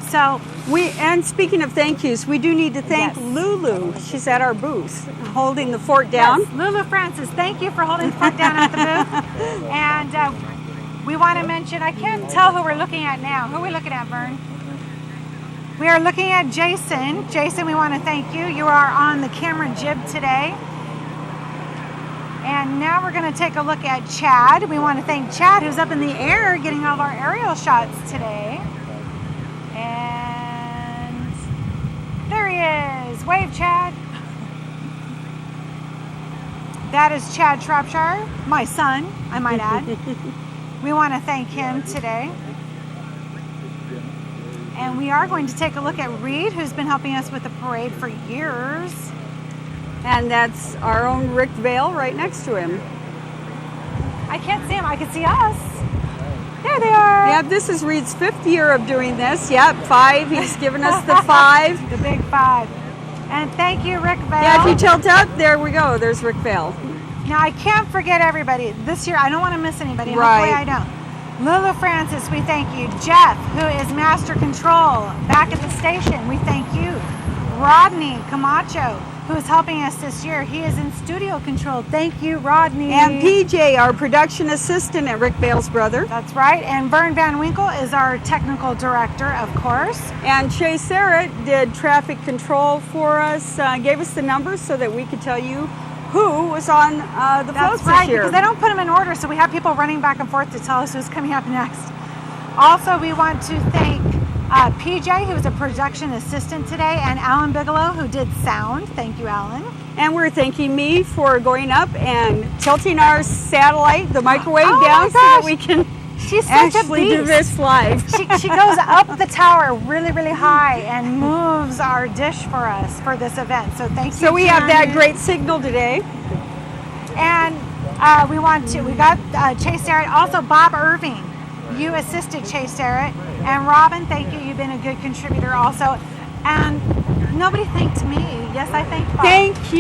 Speaker 2: So
Speaker 3: and speaking of thank yous, we do need to thank Lulu. She's at our booth, holding the fort down.
Speaker 2: Yes, Lulu Francis, thank you for holding the fort down at the booth. And we want to mention, I can't tell who we're looking at now. Who are we looking at, Vern? We are looking at Jason. Jason, we want to thank you. You are on the camera jib today. And now we're going to take a look at Chad. We want to thank Chad, who's up in the air getting all of our aerial shots today. And there he is. Wave, Chad. That is Chad Shropshire, my son, I might add. We want to thank him today. And we are going to take a look at Reed, who's been helping us with the parade for years.
Speaker 3: And that's our own Rick Vale right next to him.
Speaker 2: I can't see him. I can see us. There they are.
Speaker 3: Yeah, this is Reed's 5th year of doing this. Yep, 5. He's given us the 5.
Speaker 2: The big 5. And thank you, Rick Vale.
Speaker 3: Yeah, if you tilt up, there we go. There's Rick Vale.
Speaker 2: Now, I can't forget everybody. This year, I don't want to miss anybody.
Speaker 3: Right.
Speaker 2: Hopefully I don't. Lulu Francis, we thank you. Jeff, who is Master Control back at the station, we thank you. Rodney Camacho, who is helping us this year. He is in studio control. Thank you, Rodney.
Speaker 3: And PJ, our production assistant at Rick Vale's brother.
Speaker 2: That's right. And Vern Van Winkle is our technical director, of course.
Speaker 3: And Chase Sarrett did traffic control for us, gave us the numbers so that we could tell you who was on the floats
Speaker 2: this
Speaker 3: year.
Speaker 2: Because they don't put them in order, so we have people running back and forth to tell us who's coming up next. Also, we want to thank PJ, who was a production assistant today, and Alan Bigelow, who did sound. Thank you, Alan.
Speaker 3: And we're thanking me for going up and tilting our satellite, the microwave, down so that we can actually do this live.
Speaker 2: She goes up the tower really, really high and moves our dish for us for this event. So thank you.
Speaker 3: So we have that great signal today.
Speaker 2: And we got Chase Sarrett, also Bob Irving. You assisted Chase Sarrett. And Robin, thank you. You've been a good contributor also. And nobody thanked me. Yes, I thanked Bob.
Speaker 3: Thank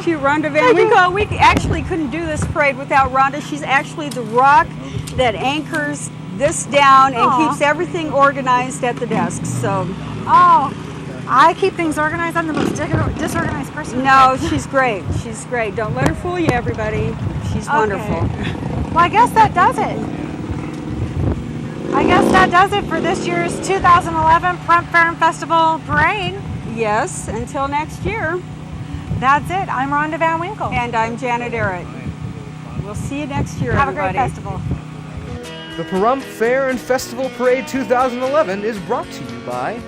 Speaker 3: you, Rhonda Van Winkle. We actually couldn't do this parade without Rhonda. She's actually the rock that anchors this down and keeps everything organized at the desk. So,
Speaker 2: I keep things organized. I'm the most disorganized person.
Speaker 3: No, she's great. She's great. Don't let her fool you, everybody. She's wonderful.
Speaker 2: Well, I guess that does it. For this year's 2011 Pahrump Festival Parade.
Speaker 3: Yes, until next year.
Speaker 2: That's it. I'm Rhonda Van Winkle.
Speaker 3: And I'm Janet Arrett. We'll see you next year,
Speaker 2: Have
Speaker 3: everybody.
Speaker 2: a great festival.
Speaker 1: The Pahrump Fair and Festival Parade 2011 is brought to you by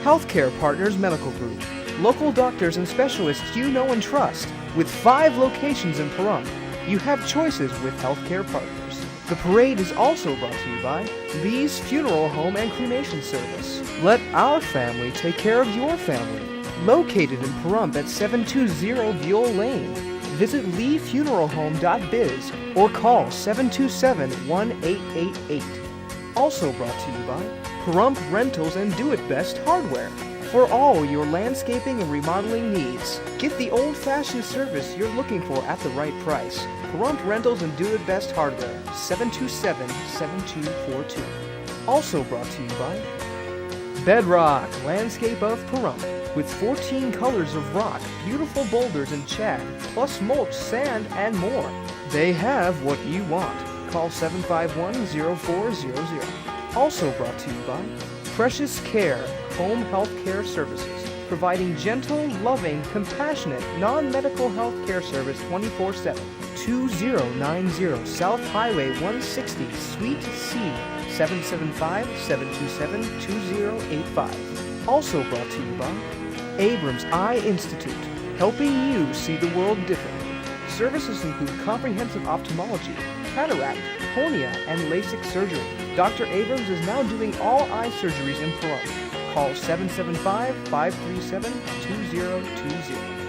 Speaker 1: Healthcare Partners Medical Group, Local doctors and specialists you know and trust. With 5 locations in Pahrump, you have choices with healthcare partners. The parade is also brought to you by Lee's Funeral Home and Cremation Service. Let our family take care of your family. Located in Pahrump at 720 Buell Lane. Visit leefuneralhome.biz or call 727-1888. Also brought to you by Pahrump Rentals and Do It Best Hardware. For all your landscaping and remodeling needs, get the old-fashioned service you're looking for at the right price. Pahrump Rentals and Do It Best Hardware, 727-7242. Also brought to you by Bedrock Landscape of Pahrump. With 14 colors of rock, beautiful boulders and shad, plus mulch, sand, and more. They have what you want. Call 751-0400. Also brought to you by Precious Care Home Health Care Services, providing gentle, loving, compassionate, non-medical health care service 24/7. 2090 South Highway 160, Suite C, 775-727-2085. Also brought to you by Abrams Eye Institute, helping you see the world differently. Services include comprehensive ophthalmology, cataract, cornea, and LASIK surgery. Dr. Abrams is now doing all eye surgeries in Pahrump. Call 775-537-2020.